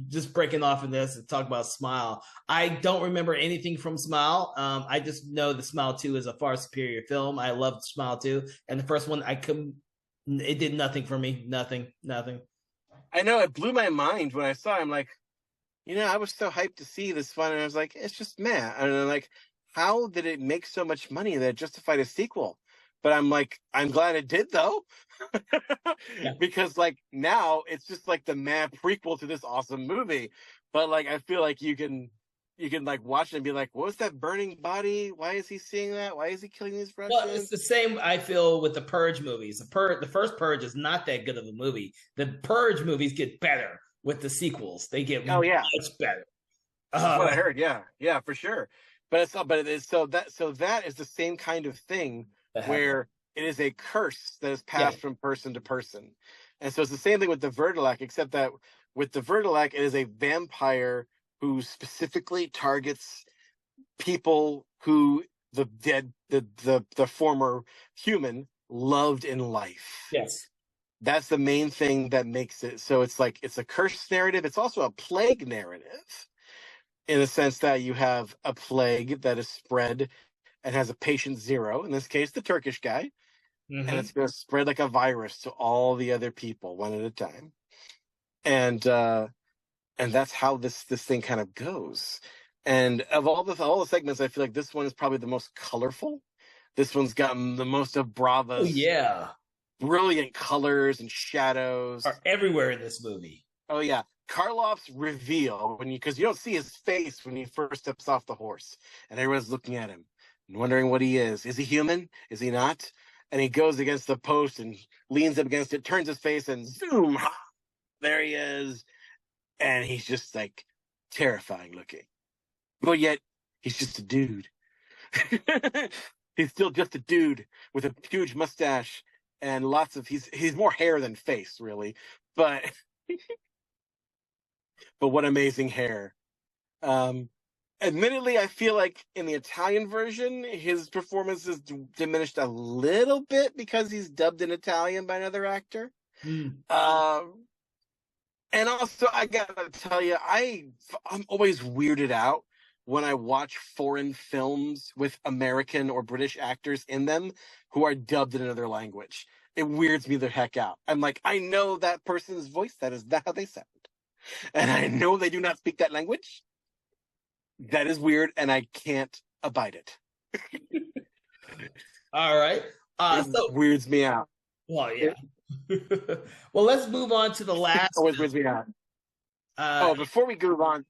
just breaking off in this and talk about Smile. I don't remember anything from Smile. I just know that Smile 2 is a far superior film. I loved Smile 2, and the first one it did nothing for me. Nothing. I know, it blew my mind when I saw it. I'm like, I was so hyped to see this one, and I was like, it's just meh. And I'm like, how did it make so much money that it justified a sequel? But I'm like, I'm glad it did, though. Because now it's just the mad prequel to this awesome movie. But I feel like you can watch it and be like, what was that burning body? Why is he seeing that? Why is he killing these Russians? Well, it's the same I feel with the Purge movies. The first Purge is not that good of a movie. The Purge movies get better with the sequels. They get much better. That's what I heard. Yeah, for sure. But that is the same kind of thing where it is a curse that is passed from person to person. And so it's the same thing with the Verdelak, except that with the Verdelak, it is a vampire who specifically targets people who the dead, the former human loved in life. Yes. That's the main thing that makes it. So it's a curse narrative. It's also a plague narrative, in the sense that you have a plague that is spread and has a patient zero, in this case, the Turkish guy. And it's going to spread like a virus to all the other people one at a time. And that's how this thing kind of goes. And of all the segments, I feel like this one is probably the most colorful. This one's gotten the most of Brava's. Oh, yeah. Brilliant colors and shadows are everywhere in this movie. Oh yeah, Karloff's reveal, because you don't see his face when he first steps off the horse, and everyone's looking at him and wondering what he is. Is he human? Is he not? And he goes against the post and leans up against it, turns his face, and zoom, there he is. And he's just terrifying looking, but yet he's just a dude. He's still just a dude with a huge mustache and lots of he's more hair than face, really, but what amazing hair. And Admittedly, I feel like in the Italian version, his performance is diminished a little bit because he's dubbed in Italian by another actor. Mm. And also, I gotta tell you, I'm always weirded out when I watch foreign films with American or British actors in them who are dubbed in another language. It weirds me the heck out. I'm like, I know that person's voice. That is not how they sound. And I know they do not speak that language. That is weird, and I can't abide it. All right. It weirds me out. Well, yeah. Well, let's move on to the last. Always weirds me out. Before we move on,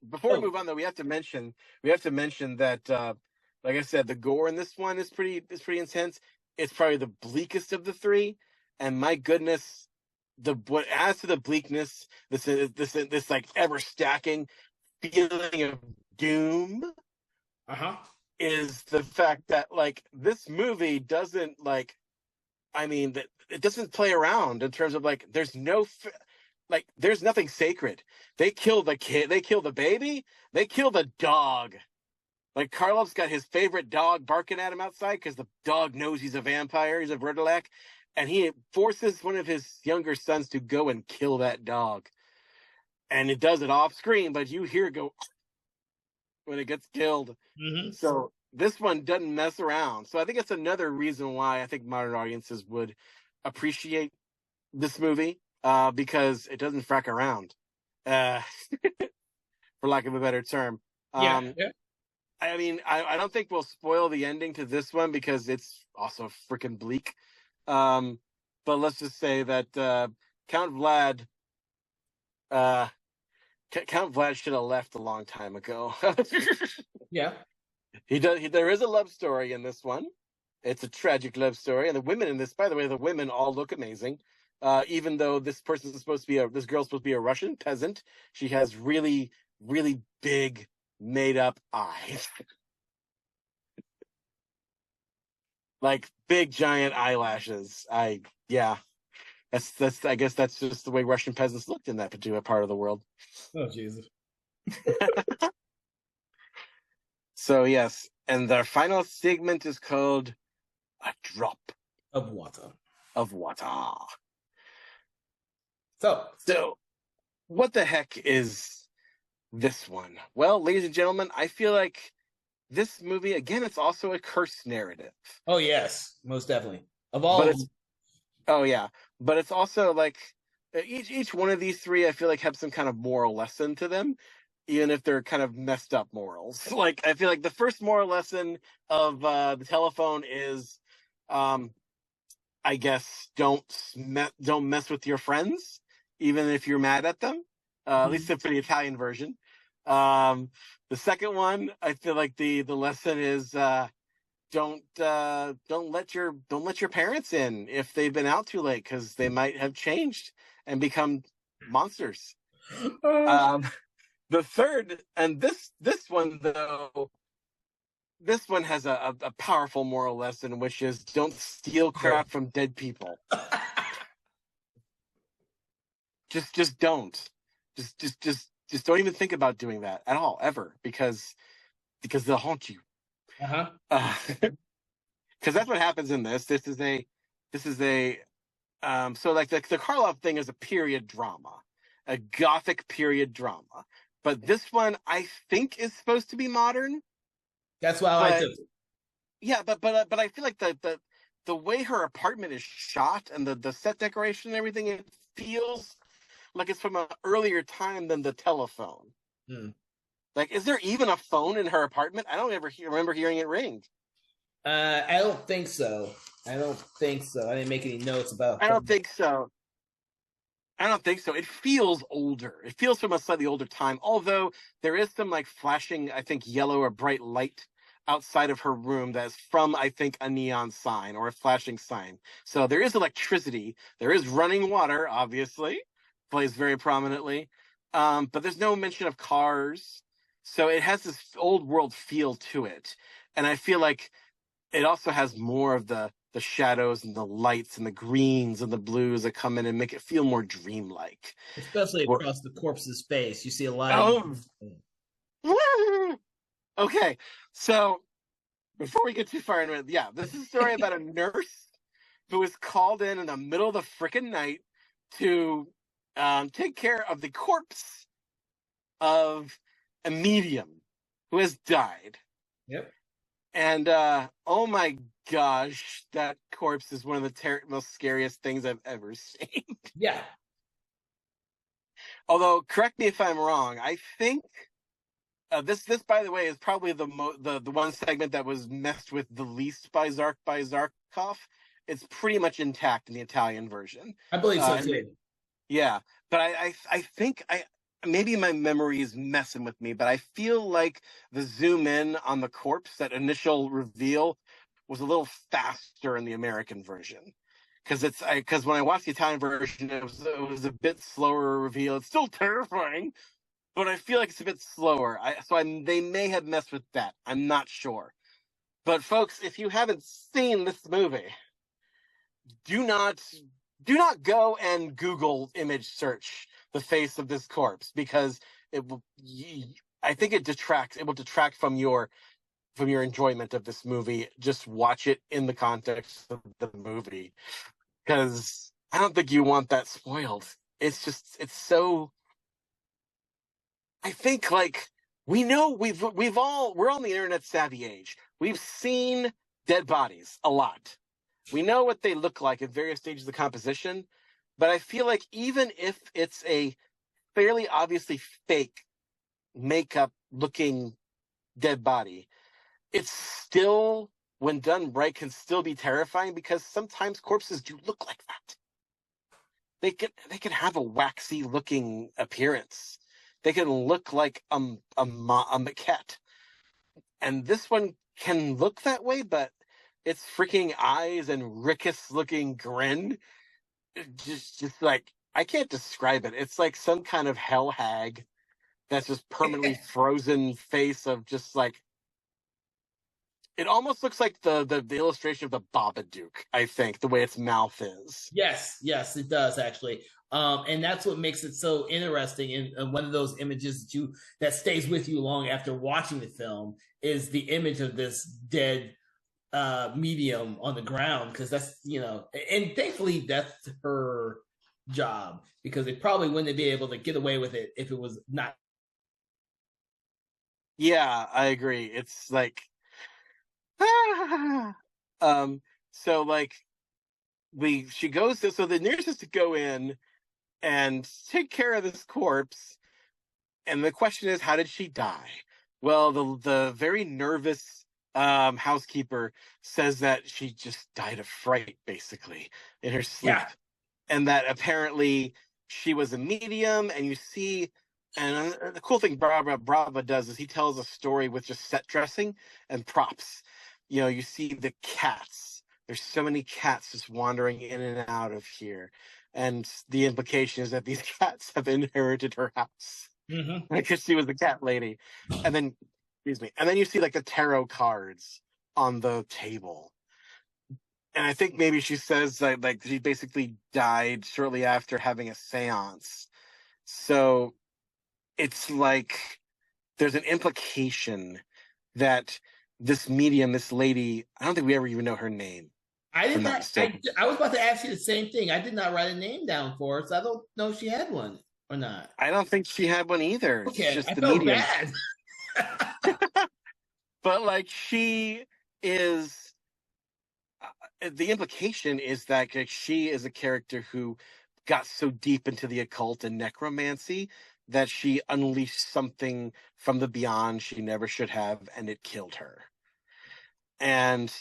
though, we have to mention that, like I said, the gore in this one is pretty intense. It's probably the bleakest of the three, and my goodness, what adds to the bleakness, this like ever stacking feeling of doom, is the fact that like this movie doesn't that it doesn't play around in terms of like there's nothing sacred. They kill the kid, they kill the baby, they kill the dog. Like Karloff's got his favorite dog barking at him outside because the dog knows he's a vampire, he's a Verdelak, and he forces one of his younger sons to go and kill that dog. And it does it off screen, but you hear it go when it gets killed. Mm-hmm. So this one doesn't mess around. So I think it's another reason why I think modern audiences would appreciate this movie, because it doesn't frack around, for lack of a better term. Yeah. I mean, I don't think we'll spoil the ending to this one because it's also freaking bleak. But let's just say that Count Vlad should have left a long time ago. Yeah. There is a love story in this one. It's a tragic love story, and the women in this, by the way, the women all look amazing. Even though this girl's supposed to be a Russian peasant, she has really, really big made up eyes. Like big giant eyelashes. I guess that's just the way Russian peasants looked in that particular part of the world. Oh Jesus. So yes, and the final segment is called A Drop of Water. So what the heck is this one? Well, ladies and gentlemen, I feel like this movie, again, it's also a curse narrative. Oh yes, most definitely. Of all of them. Oh yeah. But it's also like each one of these three I feel like have some kind of moral lesson to them, even if they're kind of messed up morals. Like I feel like the first moral lesson of the telephone is I guess don't mess with your friends, even if you're mad at them. At least for the Italian version. The second one, I feel like the lesson is don't let your parents in if they've been out too late because they might have changed and become monsters. The third, and this one though. This one has a powerful moral lesson, which is don't steal crap from dead people. Just don't. Just don't even think about doing that at all, ever, because they'll haunt you. Because that's what happens in this. This is a so like the Karloff thing is a period drama, a gothic period drama, but this one I think is supposed to be modern. That's why I like it. Yeah, but I feel like the way her apartment is shot and the set decoration and everything, it feels like it's from an earlier time than the telephone. Like, is there even a phone in her apartment? I don't ever remember hearing it ring. I don't think so. I didn't make any notes about. I don't think so. It feels older. It feels from a slightly older time, although there is some like flashing, I think, yellow or bright light outside of her room that's from, I think, a neon sign or a flashing sign. So there is electricity. There is running water, obviously, plays very prominently. But there's no mention of cars. So it has this old world feel to it. And I feel like it also has more of the shadows and the lights and the greens and the blues that come in and make it feel more dreamlike. Especially across the corpse's face. You see a lot of... Okay, so before we get too far into it, yeah, this is a story about a nurse who was called in the middle of the frickin' night to take care of the corpse of a medium who has died. Yep. And oh my gosh, that corpse is one of the most scariest things I've ever seen. Yeah. Although, correct me if I'm wrong, I think this by the way is probably the one segment that was messed with the least by Zarkov. It's pretty much intact in the Italian version. I believe so too. Yeah, but I think maybe my memory is messing with me, but I feel like the zoom in on the corpse, that initial reveal, was a little faster in the American version. Because when I watched the Italian version, it was a bit slower reveal. It's still terrifying, but I feel like it's a bit slower. They may have messed with that. I'm not sure. But folks, if you haven't seen this movie, do not go and Google image search the face of this corpse, because it will. I think it will detract from your enjoyment of this movie. Just watch it in the context of the movie, because I don't think you want that spoiled. It's so. I think, like, we know we're on the internet savvy age. We've seen dead bodies a lot. We know what they look like at various stages of composition, but I feel like even if it's a fairly obviously fake makeup looking dead body, it's still, when done right, can still be terrifying, because sometimes corpses do look like that. They can have a waxy looking appearance. They can look like a maquette. And this one can look that way, but its freaking eyes and rickus looking grin, just like, I can't describe it. It's like some kind of hell hag that's just permanently frozen face of just like, it almost looks like the illustration of the Babadook, I think, the way its mouth is. Yes, it does actually. And that's what makes it so interesting. And one of those images that stays with you long after watching the film is the image of this dead medium on the ground, because that's, and thankfully that's her job, because they probably wouldn't be able to get away with it if it was not. Yeah, I agree. It's like, so like she goes to, so the nurse has to go in and take care of this corpse, and the question is, how did she die? Well, the very nervous housekeeper says that she just died of fright, basically, in her sleep. Yeah. And that apparently she was a medium, and you see, and the cool thing Brava does is he tells a story with just set dressing and props. You see the cats. There's so many cats just wandering in and out of here. And the implication is that these cats have inherited her house. Mm-hmm. Because she was the cat lady. And then, excuse me, and then you see like the tarot cards on the table. And I think maybe she says that, like, she basically died shortly after having a seance. So it's like there's an implication that this medium, this lady, I don't think we ever even know her name. I did not. I was about to ask you the same thing. I did not write a name down for her, so I don't know if she had one or not. I don't think she had one either. Okay, it's just I the felt medium. bad. But like, she is. The implication is that she is a character who got so deep into the occult and necromancy that she unleashed something from the beyond she never should have, and it killed her. And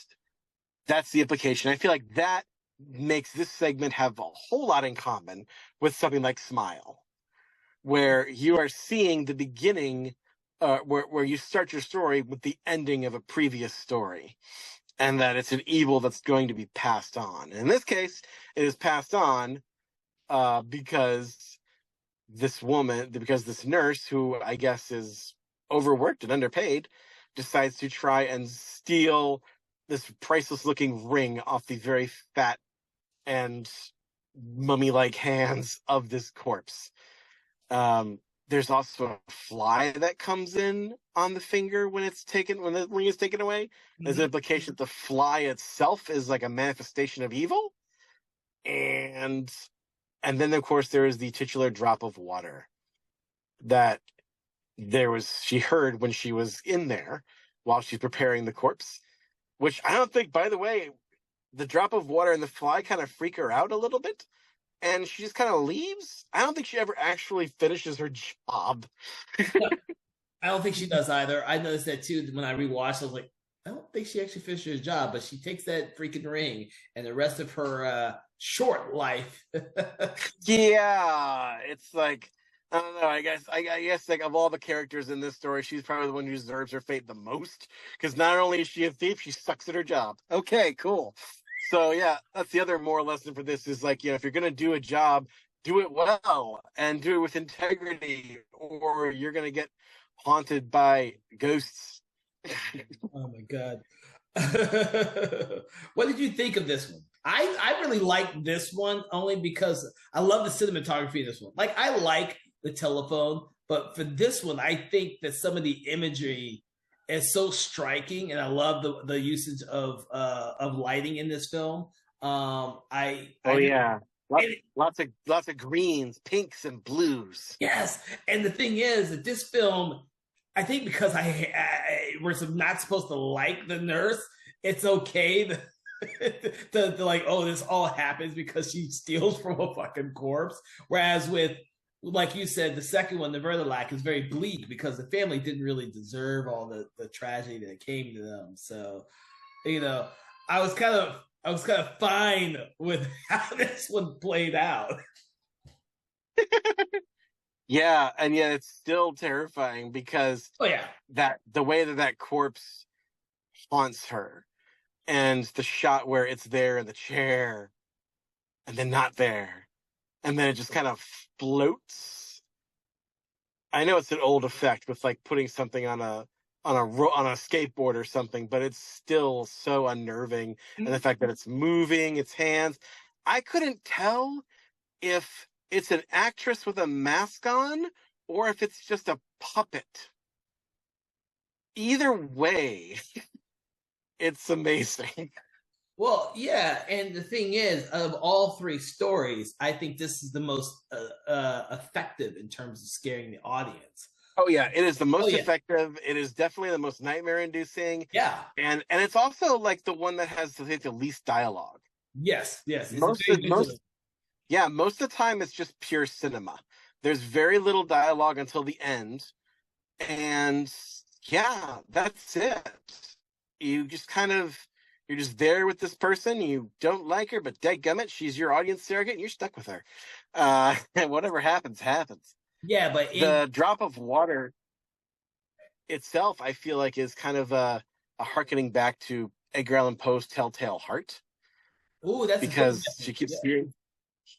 that's the implication. I feel like that makes this segment have a whole lot in common with something like Smile, where you are seeing the beginning, where you start your story with the ending of a previous story, and that it's an evil that's going to be passed on. In this case, it is passed on because this nurse, who I guess is overworked and underpaid, decides to try and steal this priceless looking ring off the very fat and mummy-like hands of this corpse. That there's also a fly that comes in on the finger when it's taken, when the ring is taken away. There's an implication that the fly itself is like a manifestation of evil. And then of course there is the titular drop of water that she heard when she was in there while she's preparing the corpse, which I don't think, by the way, the drop of water and the fly kind of freak her out a little bit, and she just kind of leaves. I don't think she ever actually finishes her job. I don't think she does either. I noticed that too when I rewatched. I was like, I don't think she actually finished her job, but she takes that freaking ring and the rest of her short life. Yeah, it's like, I don't know. I guess like of all the characters in this story, she's probably the one who deserves her fate the most. Because not only is she a thief, she sucks at her job. Okay, cool. So yeah, that's the other moral lesson for this is like, if you're gonna do a job, do it well and do it with integrity, or you're gonna get haunted by ghosts. Oh my god. What did you think of this one? I really like this one only because I love the cinematography in this one. Like I like the telephone, but for this one, I think that some of the imagery is so striking, and I love the usage of lighting in this film. Yeah, lots of greens, pinks, and blues. Yes, and the thing is that this film, I think because we're not supposed to like the nurse, it's okay to like, oh, this all happens because she steals from a fucking corpse. Whereas with, like you said, the second one, the Vertilac, is very bleak because the family didn't really deserve all the tragedy that came to them. So, I was kind of fine with how this one played out. Yeah, and yet it's still terrifying because the way that corpse haunts her, and the shot where it's there in the chair and then not there, and then it just kind of floats. I know it's an old effect with like putting something on a skateboard or something, but it's still so unnerving. And the fact that it's moving its hands, I couldn't tell if it's an actress with a mask on or if it's just a puppet. Either way, it's amazing. Well, yeah, and the thing is, of all three stories, I think this is the most effective in terms of scaring the audience. Oh yeah, it is the most effective. It is definitely the most nightmare-inducing. Yeah, and it's also like the one that has the least dialogue. Yes. Most of the time it's just pure cinema. There's very little dialogue until the end, and yeah, that's it. You just you're just there with this person. You don't like her, but dadgummit, she's your audience surrogate, and you're stuck with her. And whatever happens, happens. Yeah, but the drop of water itself, I feel like, is kind of a harkening back to Edgar Allan Poe's Telltale Heart. Oh, that's because she keeps hearing.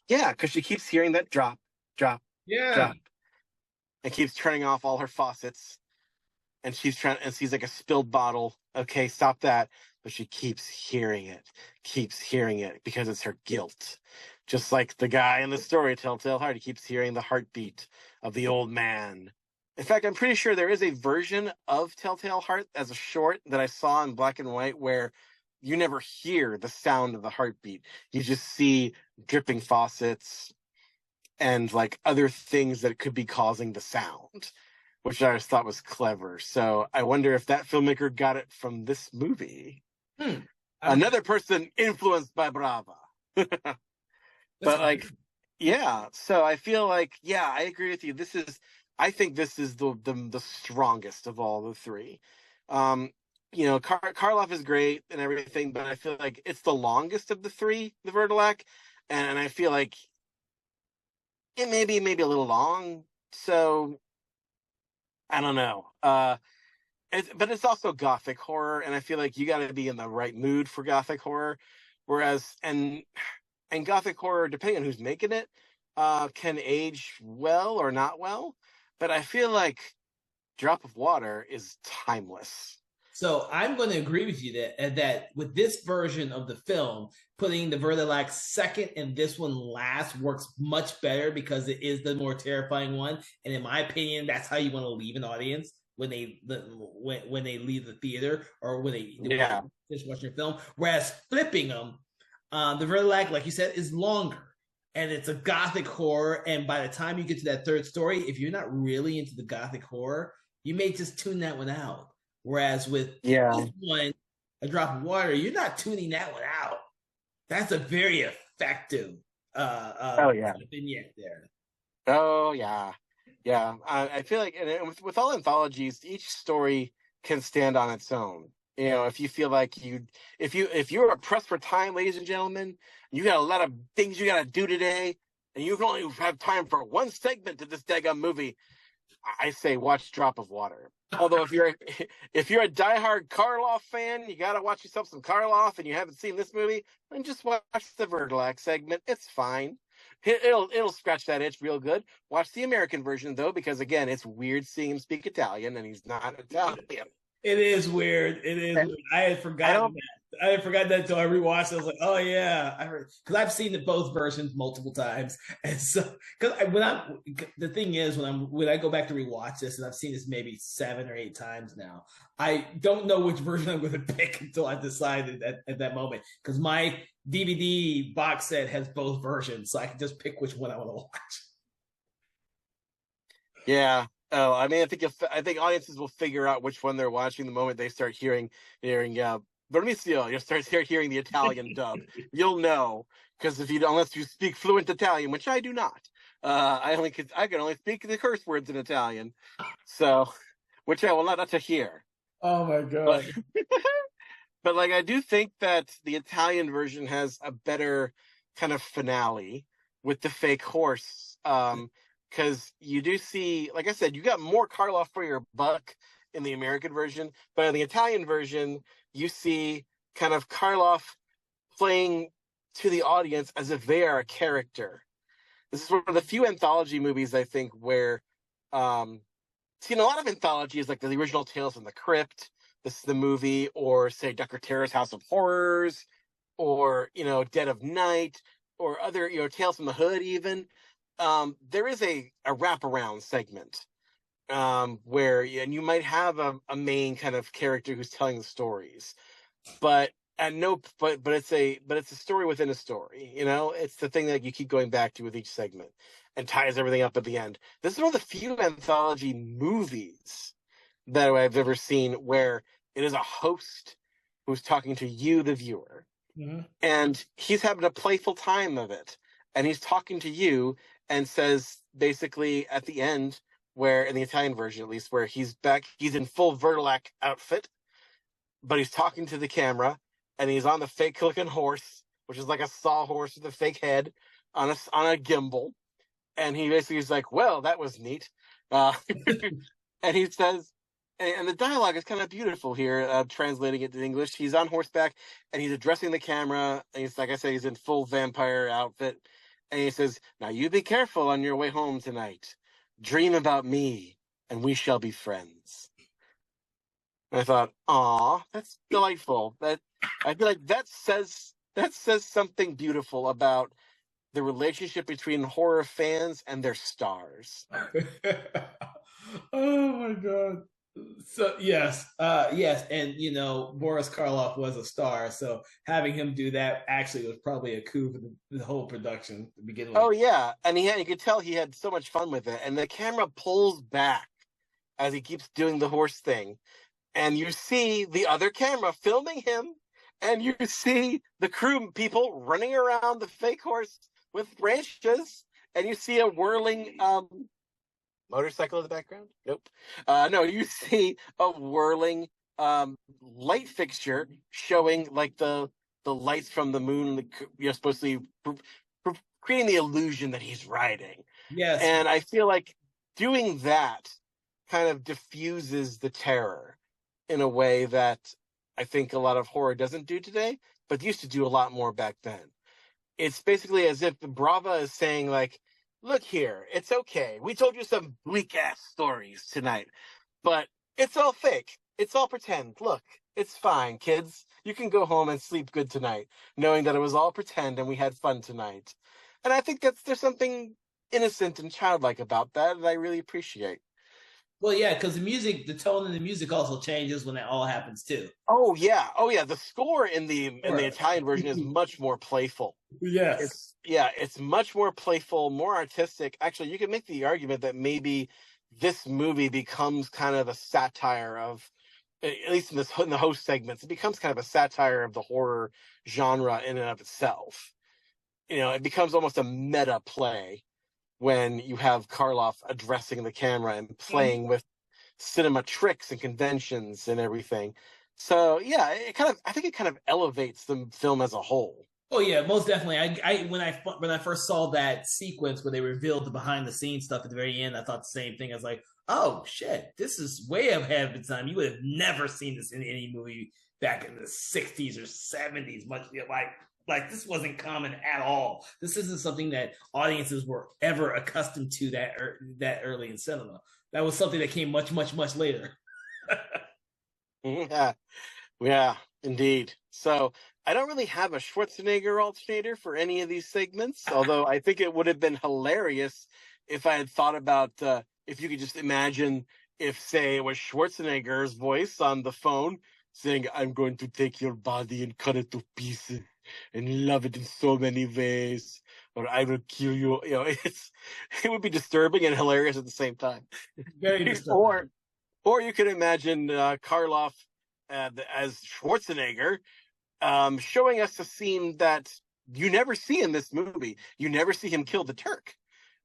Yeah, because she keeps hearing that drop, drop, drop, and keeps turning off all her faucets. And she's sees like a spilled bottle. Okay, stop that. But she keeps hearing it because it's her guilt. Just like the guy in the story, Telltale Heart, he keeps hearing the heartbeat of the old man. In fact, I'm pretty sure there is a version of Telltale Heart as a short that I saw in black and white where you never hear the sound of the heartbeat. You just see dripping faucets and like other things that could be causing the sound, which I just thought was clever. So I wonder if that filmmaker got it from this movie. Another person influenced by Brava. But like, yeah. So I feel like, yeah, I agree with you. I think this is the strongest of all the three. Karloff is great and everything, but I feel like it's the longest of the three, the Vertilac, and I feel like it may be a little long. So I don't know. But it's also gothic horror, and I feel like you got to be in the right mood for gothic horror. Whereas and gothic horror, depending on who's making it, can age well or not well. But I feel like Drop of Water is timeless. So I'm going to agree with you that with this version of the film, putting the Vertilac second and this one last works much better because it is the more terrifying one. And in my opinion, that's how you want to leave an audience when when they leave the theater or when they finish watching your film. Whereas flipping them, the Vertilac, like you said, is longer. And it's a gothic horror. And by the time you get to that third story, if you're not really into the gothic horror, you may just tune that one out. Whereas with this one, A Drop of Water, you're not tuning that one out. That's a very effective vignette there. Oh yeah, yeah. I feel like, and with all anthologies, each story can stand on its own. You know, if you feel like if you're pressed for time, ladies and gentlemen, you got a lot of things you got to do today, and you can only have time for one segment of this daggum movie, I say watch Drop of Water. Although if you're a diehard Karloff fan, you gotta watch yourself some Karloff, and you haven't seen this movie, then just watch the Vertilac segment. It's fine. It'll scratch that itch real good. Watch the American version though, because again, it's weird seeing him speak Italian, and he's not Italian. It is weird. It is. Weird. I had forgotten that. I had forgotten that until I rewatched it. I was like, oh yeah, because I've seen both versions multiple times, and so because the thing is when I go back to rewatch this, and I've seen this maybe 7 or 8 times now, I don't know which version I'm going to pick until I decided at that moment because my DVD box set has both versions, so I can just pick which one I want to watch. Yeah. Oh, I mean, I think audiences will figure out which one they're watching the moment they start hearing Vermicelli, you start hearing the Italian dub. You'll know because unless you speak fluent Italian, which I do not, I can only speak the curse words in Italian, so which I will not to hear. Oh my god! But like, I do think that the Italian version has a better kind of finale with the fake horse, because you do see, like I said, you got more Karloff for your buck in the American version, but in the Italian version, you see kind of Karloff playing to the audience as if they are a character. This is one of the few anthology movies, I think, where, in a lot of anthologies, like the original Tales from the Crypt, this is the movie, or say Dr. Terror's House of Horrors, or, Dead of Night, or other, Tales from the Hood even, there is a wraparound segment where you might have a main kind of character who's telling the stories, but it's a story within a story. It's the thing that you keep going back to with each segment and ties everything up at the end. This is one of the few anthology movies that I've ever seen where it is a host who's talking to you, the viewer, and he's having a playful time of it, and he's talking to you and says basically at the end, where in the Italian version at least, where he's in full Vertilac outfit, but he's talking to the camera, and he's on the fake looking horse, which is like a sawhorse with a fake head on a gimbal, and he basically is like, well, that was neat, and he says, and the dialogue is kind of beautiful here, translating it to English. He's on horseback, and he's addressing the camera, and he's, like I said, he's in full vampire outfit, and he says, now you be careful on your way home tonight. Dream about me, and we shall be friends. And I thought, aw, that's delightful. I feel like that says something beautiful about the relationship between horror fans and their stars. Oh my god! So yes, and Boris Karloff was a star, so having him do that actually was probably a coup for the whole production to begin with. Oh yeah, and you could tell he had so much fun with it, and the camera pulls back as he keeps doing the horse thing, and you see the other camera filming him, and you see the crew people running around the fake horse with branches, and you see a whirling motorcycle in the background? Nope. No, you see a whirling light fixture showing like the lights from the moon. You're supposed to be creating the illusion that he's riding. Yes. And I feel like doing that kind of diffuses the terror in a way that I think a lot of horror doesn't do today, but used to do a lot more back then. It's basically as if the Brava is saying, like, look here, it's okay. We told you some bleak-ass stories tonight, but it's all fake. it's all pretend. Look, it's fine, kids. You can go home and sleep good tonight, knowing that it was all pretend and we had fun tonight. And I think there's something innocent and childlike about that I really appreciate. Well, yeah, because the tone in the music also changes when that all happens too. Oh yeah. The score in the Italian version is much more playful. Yes. It's much more playful, more artistic. Actually, you can make the argument that maybe this movie becomes kind of a satire of, at least in the host segments, it becomes kind of a satire of the horror genre in and of itself. It becomes almost a meta play when you have Karloff addressing the camera and playing with cinema tricks and conventions and everything. So yeah, I think it kind of elevates the film as a whole. Oh yeah, most definitely. When I first saw that sequence where they revealed the behind the scenes stuff at the very end, I thought the same thing. I was like, oh shit, this is way ahead of its time. You would have never seen this in any movie back in the 60s or 70s. Much like this wasn't common at all. This isn't something that audiences were ever accustomed to that early in cinema. That was something that came much, much, much later. Yeah, indeed. So I don't really have a Schwarzenegger alternator for any of these segments, although I think it would have been hilarious if I had thought about if you could just imagine if, say, it was Schwarzenegger's voice on the phone saying, "I'm going to take your body and cut it to pieces and love it in so many ways, or I will kill you." It would be disturbing and hilarious at the same time. Very disturbing. Or you could imagine Karloff as Schwarzenegger showing us a scene that you never see in this movie. You never see him kill the Turk.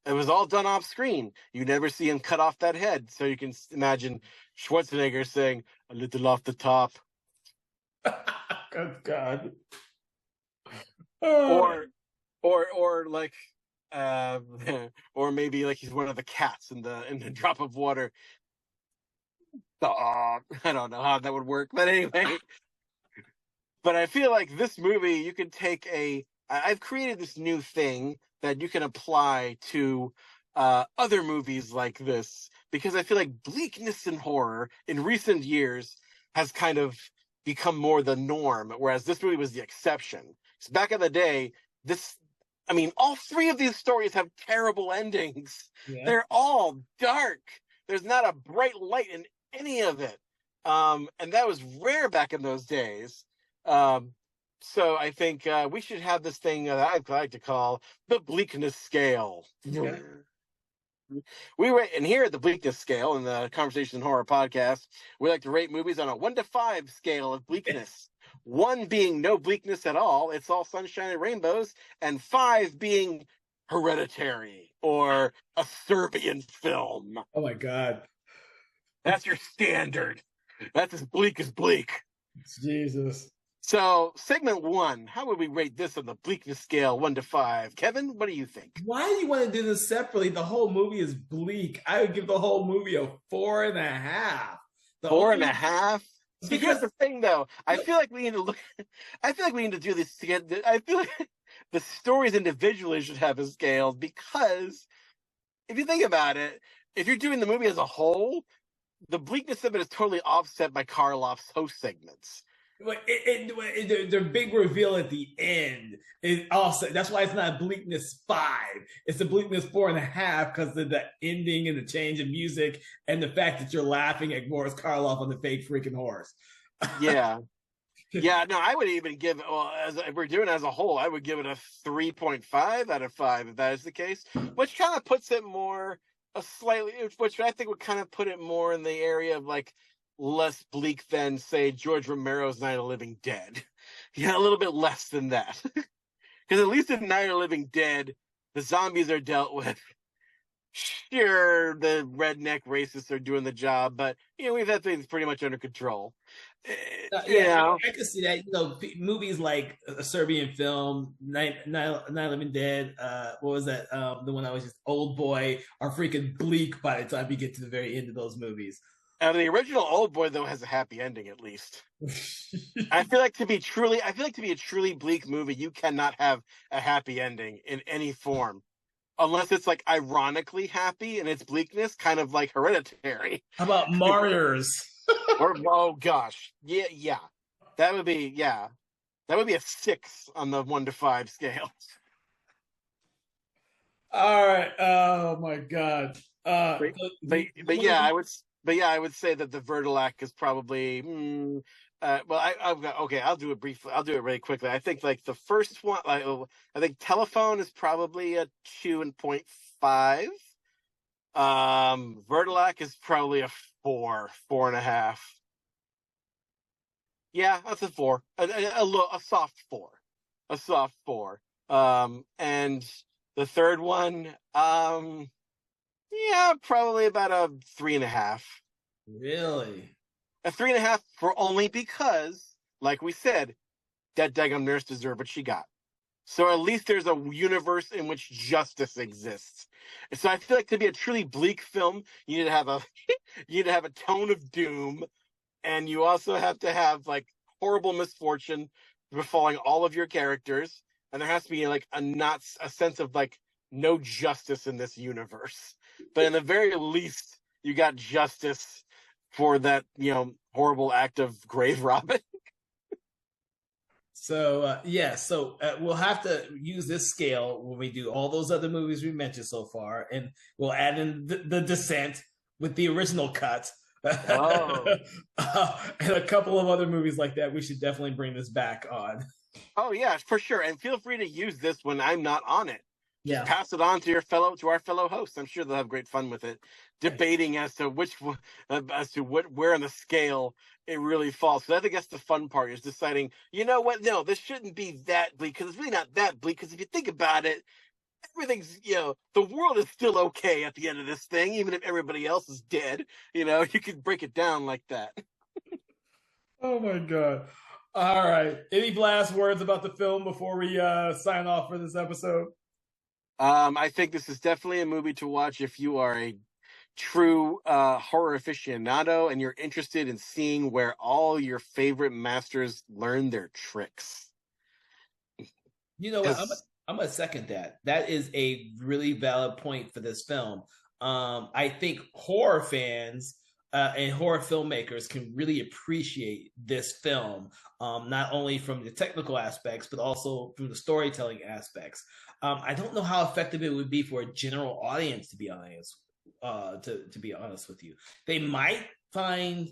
It was all done off screen. You never see him cut off that head. So you can imagine Schwarzenegger saying, "A little off the top." Good God. Or like, or maybe like he's one of the cats in the drop of water. I don't know how that would work, but anyway. But I feel like this movie, you can take I've created this new thing that you can apply to other movies like this, because I feel like bleakness in horror in recent years has kind of become more the norm, whereas this movie was the exception. So back in the day, all three of these stories have terrible endings. Yeah. They're all dark. There's not a bright light in any of it. And that was rare back in those days. So I think we should have this thing that I'd like to call the bleakness scale. Okay. And here at the bleakness scale in the Conversations in Horror podcast, we like to rate movies on a 1 to 5 scale of bleakness. 1 being no bleakness at all, it's all sunshine and rainbows, and 5 being Hereditary or a Serbian film. Oh my God. That's your standard. That's as bleak as bleak. Jesus. So, segment 1, how would we rate this on the bleakness scale, 1 to 5? Kevin, what do you think? Why do you want to do this separately? The whole movie is bleak. I would give the whole movie a 4.5. 4.5? See, here's the thing, though. I feel like we need to do this together. I feel like the stories individually should have a scale, because if you think about it, if you're doing the movie as a whole, the bleakness of it is totally offset by Karloff's host segments. The big reveal at the end is also, that's why it's not bleakness 5. It's a bleakness 4.5 because of the ending and the change of music and the fact that you're laughing at Boris Karloff on the fake freaking horse. Yeah. Yeah, no, I would even give it, if we're doing it as a whole, I would give it a 3.5 out of 5 if that is the case, which kind of puts it which I think would kind of put it more in the area of like less bleak than, say, George Romero's Night of the Living Dead. Yeah, a little bit less than that. Because at least in Night of the Living Dead, the zombies are dealt with. Sure, the redneck racists are doing the job, but we've had things pretty much under control. I can see that. Movies like a Serbian film, Night of the Living Dead. What was that? The one I was just Old Boy are freaking bleak by the time you get to the very end of those movies. The original Old Boy, though, has a happy ending at least. I feel like to be a truly bleak movie, you cannot have a happy ending in any form, unless it's like ironically happy in its bleakness, kind of like Hereditary. How about Martyrs? Or oh gosh, yeah, that would be a 6 on the 1 to 5 scale. All right. Oh my God. But, I would say that the Vertilac is probably. I've got okay. I'll do it briefly. I'll do it really quickly. I think like the first one. I think Telephone is probably a 2.5. Vertilac is probably a 4.5. Yeah, that's a 4. A soft 4. A soft 4. And the third one, yeah, probably about a 3.5. Really? A 3.5 for only because, like we said, that daggum nurse deserved what she got. So at least there's a universe in which justice exists. So I feel like to be a truly bleak film, you need to have a you need to have a tone of doom, and you also have to have like horrible misfortune befalling all of your characters, and there has to be like a sense of like no justice in this universe. But in the very least, you got justice for that horrible act of grave robbing. So we'll have to use this scale when we do all those other movies we mentioned so far, and we'll add in the Descent with the original cut. Oh. And a couple of other movies like that. We should definitely bring this back on. Oh yeah, for sure. And feel free to use this when I'm not on it. Just Yeah. pass it on to our fellow hosts. I'm sure they'll have great fun with it, debating as to where on the scale it really falls. So I think that's the fun part, is deciding, you know what? No, this shouldn't be that bleak, because it's really not that bleak. Because if you think about it, everything's, the world is still okay at the end of this thing, even if everybody else is dead. You could break it down like that. Oh my God. All right. Any last words about the film before we sign off for this episode? I think this is definitely a movie to watch if you are a true horror aficionado and you're interested in seeing where all your favorite masters learn their tricks. You know what? I'm gonna second that. That is a really valid point for this film. I think horror fans and horror filmmakers can really appreciate this film, not only from the technical aspects but also from the storytelling aspects. I don't know how effective it would be for a general audience, to be honest. To be honest with you, they might find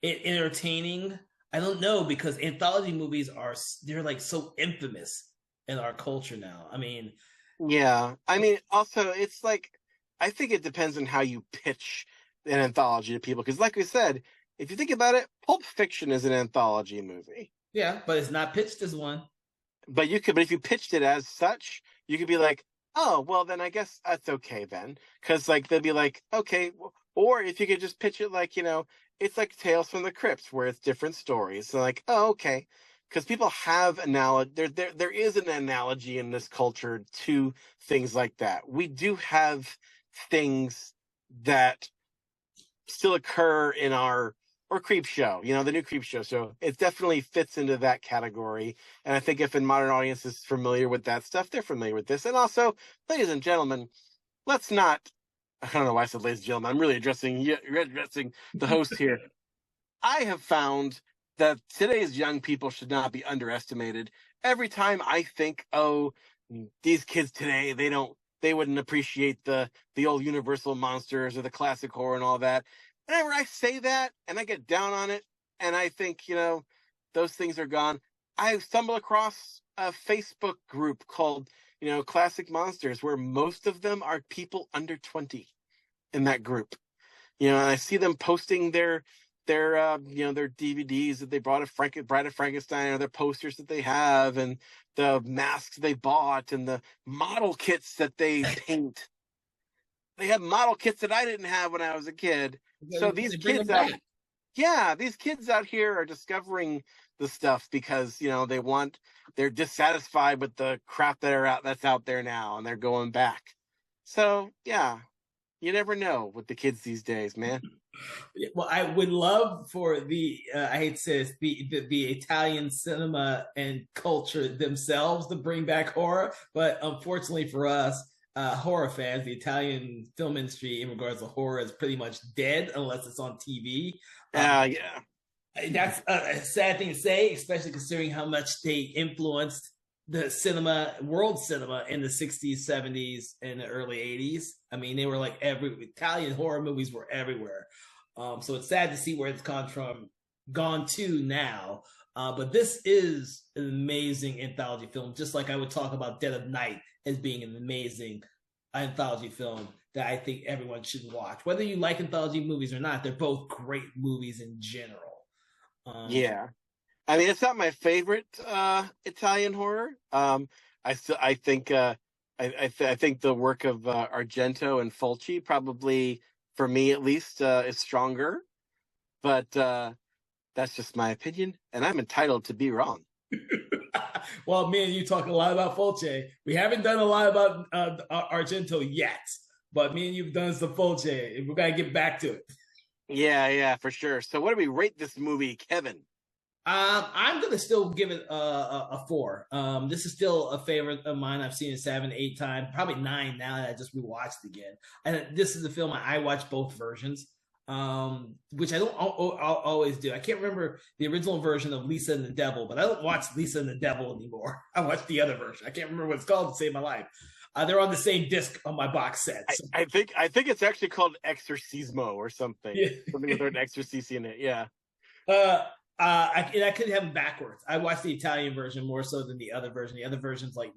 it entertaining. I don't know, because anthology movies they're like so infamous in our culture now. I mean, yeah. I mean, also, it's like, I think it depends on how you pitch an anthology to people. Because, like we said, if you think about it, Pulp Fiction is an anthology movie. Yeah, but it's not pitched as one. But if you pitched it as such, you could be like, oh, well, then I guess that's okay then. Because, like, they'll be like, okay. Or if you could just pitch it like, it's like Tales from the Crypt, where it's different stories. So, like, oh, okay. Because people have analogy. There is an analogy in this culture to things like that. We do have things that still occur in our Creep Show, the new Creep Show. So it definitely fits into that category. And I think if a modern audience is familiar with that stuff, they're familiar with this. And also, ladies and gentlemen, let's not. I don't know why I said ladies and gentlemen. I'm really addressing the host here. I have found that today's young people should not be underestimated. Every time I think, oh, these kids today, they wouldn't appreciate the old Universal monsters or the classic horror and all that. Whenever I say that and I get down on it and I think, those things are gone, I stumble across a Facebook group called, Classic Monsters, where most of them are people under 20 in that group. And I see them posting their DVDs that they brought of Bride of Frankenstein, or their posters that they have, and the masks they bought, and the model kits that they paint. They have model kits that I didn't have when I was a kid. So these kids these kids out here are discovering the stuff because, they're dissatisfied with the crap that's out there now, and they're going back. So, yeah, you never know with the kids these days, man. Well, I would love for I hate to say this, the Italian cinema and culture themselves to bring back horror, but unfortunately for us, horror fans, the Italian film industry in regards to horror is pretty much dead unless it's on TV. Yeah. That's a sad thing to say, especially considering how much they influenced the world cinema in the 60s, 70s, and the early 80s. I mean, they were like Italian horror movies were everywhere. So it's sad to see where it's gone to now. But this is an amazing anthology film, just like I would talk about Dead of Night as being an amazing anthology film that I think everyone should watch. Whether you like anthology movies or not, they're both great movies in general. Yeah, I mean, it's not my favorite Italian horror. I think the work of Argento and Fulci probably, for me at least, is stronger. But that's just my opinion, and I'm entitled to be wrong. Well, me and you talk a lot about Fulci. We haven't done a lot about Argento yet, but me and you've done some Fulci, and we're gonna get back to it. Yeah, for sure. So, what do we rate this movie, Kevin? I'm gonna still give it a 4. This is still a favorite of mine. I've seen it 7, 8 times, probably 9 now that I just rewatched again. And this is a film I watch both versions, which I don't always do. I can't remember the original version of Lisa and the Devil, but I don't watch Lisa and the Devil anymore. I watch the other version. I can't remember what it's called to save my life. They're on the same disc on my box set. So. I think it's actually called Exorcismo or something. Yeah. Something with an exorcist in it. Yeah. I could have them backwards. I watch the Italian version more so than the other version. The other version's like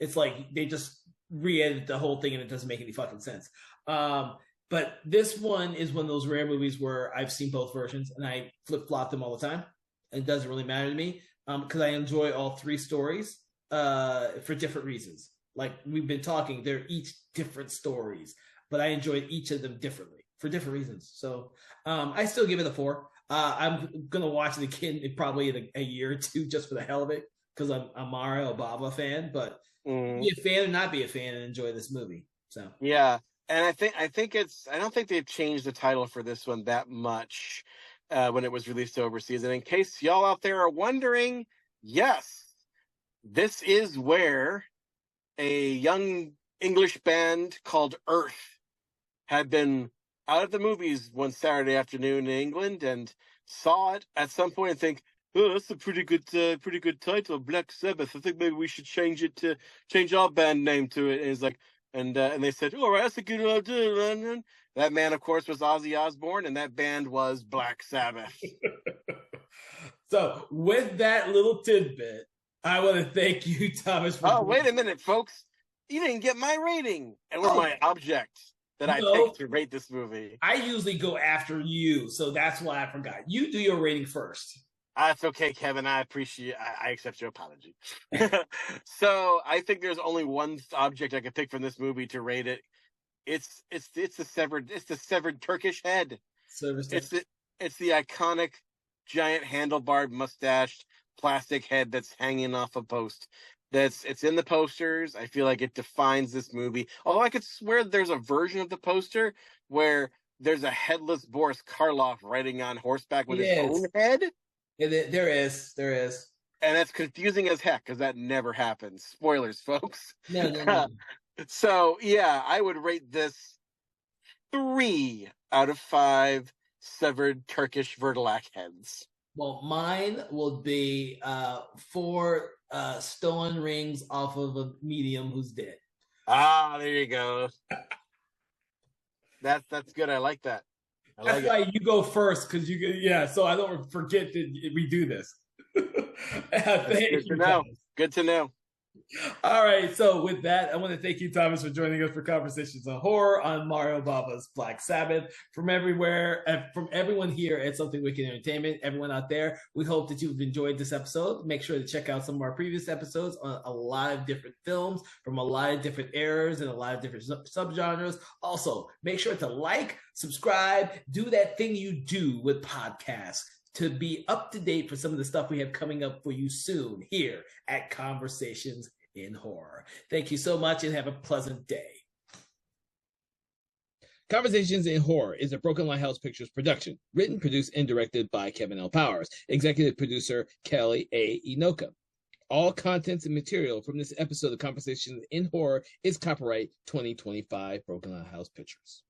it's like they just re-edit the whole thing and it doesn't make any fucking sense. But this one is one of those rare movies where I've seen both versions and I flip-flop them all the time. It doesn't really matter to me because I enjoy all 3 stories for different reasons. Like we've been talking, they're each different stories, but I enjoyed each of them differently for different reasons. So I still give it a 4. I'm gonna watch it again probably in a year or 2 just for the hell of it because I'm a Mario Bava fan. But be a fan or not be a fan and enjoy this movie. So yeah, and I think it's I don't think they've changed the title for this one that much when it was released overseas. And in case y'all out there are wondering, yes, this is where a young English band called Earth had been out of the movies one Saturday afternoon in England and saw it at some point and think, oh, that's a pretty good title, Black Sabbath. I think maybe we should change our band name to it. And it's like, and they said, all right, that's a good idea. That man, of course, was Ozzy Osbourne, and that band was Black Sabbath. So with that little tidbit, I want to thank you, Thomas. Wait a minute, folks. You didn't get my rating and my object that I picked to rate this movie. I usually go after you, so that's why I forgot. You do your rating first. That's okay, Kevin. I appreciate. I accept your apology. So I think there's only one object I could pick from this movie to rate it. It's the severed Turkish head. It's the iconic giant handlebar mustached plastic head that's hanging off a post. It's in the posters. I feel like it defines this movie. Although I could swear there's a version of the poster where there's a headless Boris Karloff riding on horseback with his own head. There is. And that's confusing as heck because that never happens. Spoilers, folks. No. So, yeah, I would rate this 3 out of 5 severed Turkish Verdelak heads. Well, mine will be 4 stolen rings off of a medium who's dead. Ah, there you go. That's good. I like that. That's why you go first, because so I don't forget that we do this. Good to know. Good to know. All right, so with that, I want to thank you, Thomas, for joining us for Conversations on Horror on Mario Bava's Black Sabbath. From everywhere, and from everyone here at Something Wicked Entertainment, everyone out there, we hope that you've enjoyed this episode. Make sure to check out some of our previous episodes on a lot of different films from a lot of different eras and a lot of different subgenres. Also, make sure to like, subscribe, do that thing you do with podcasts to be up to date for some of the stuff we have coming up for you soon here at Conversations in Horror. Thank you so much and have a pleasant day. Conversations in Horror is a Broken Lighthouse Pictures production, written, produced, and directed by Kevin L. Powers, executive producer Kelly A. Inoka. All contents and material from this episode of Conversations in Horror is copyright 2025 Broken House Pictures.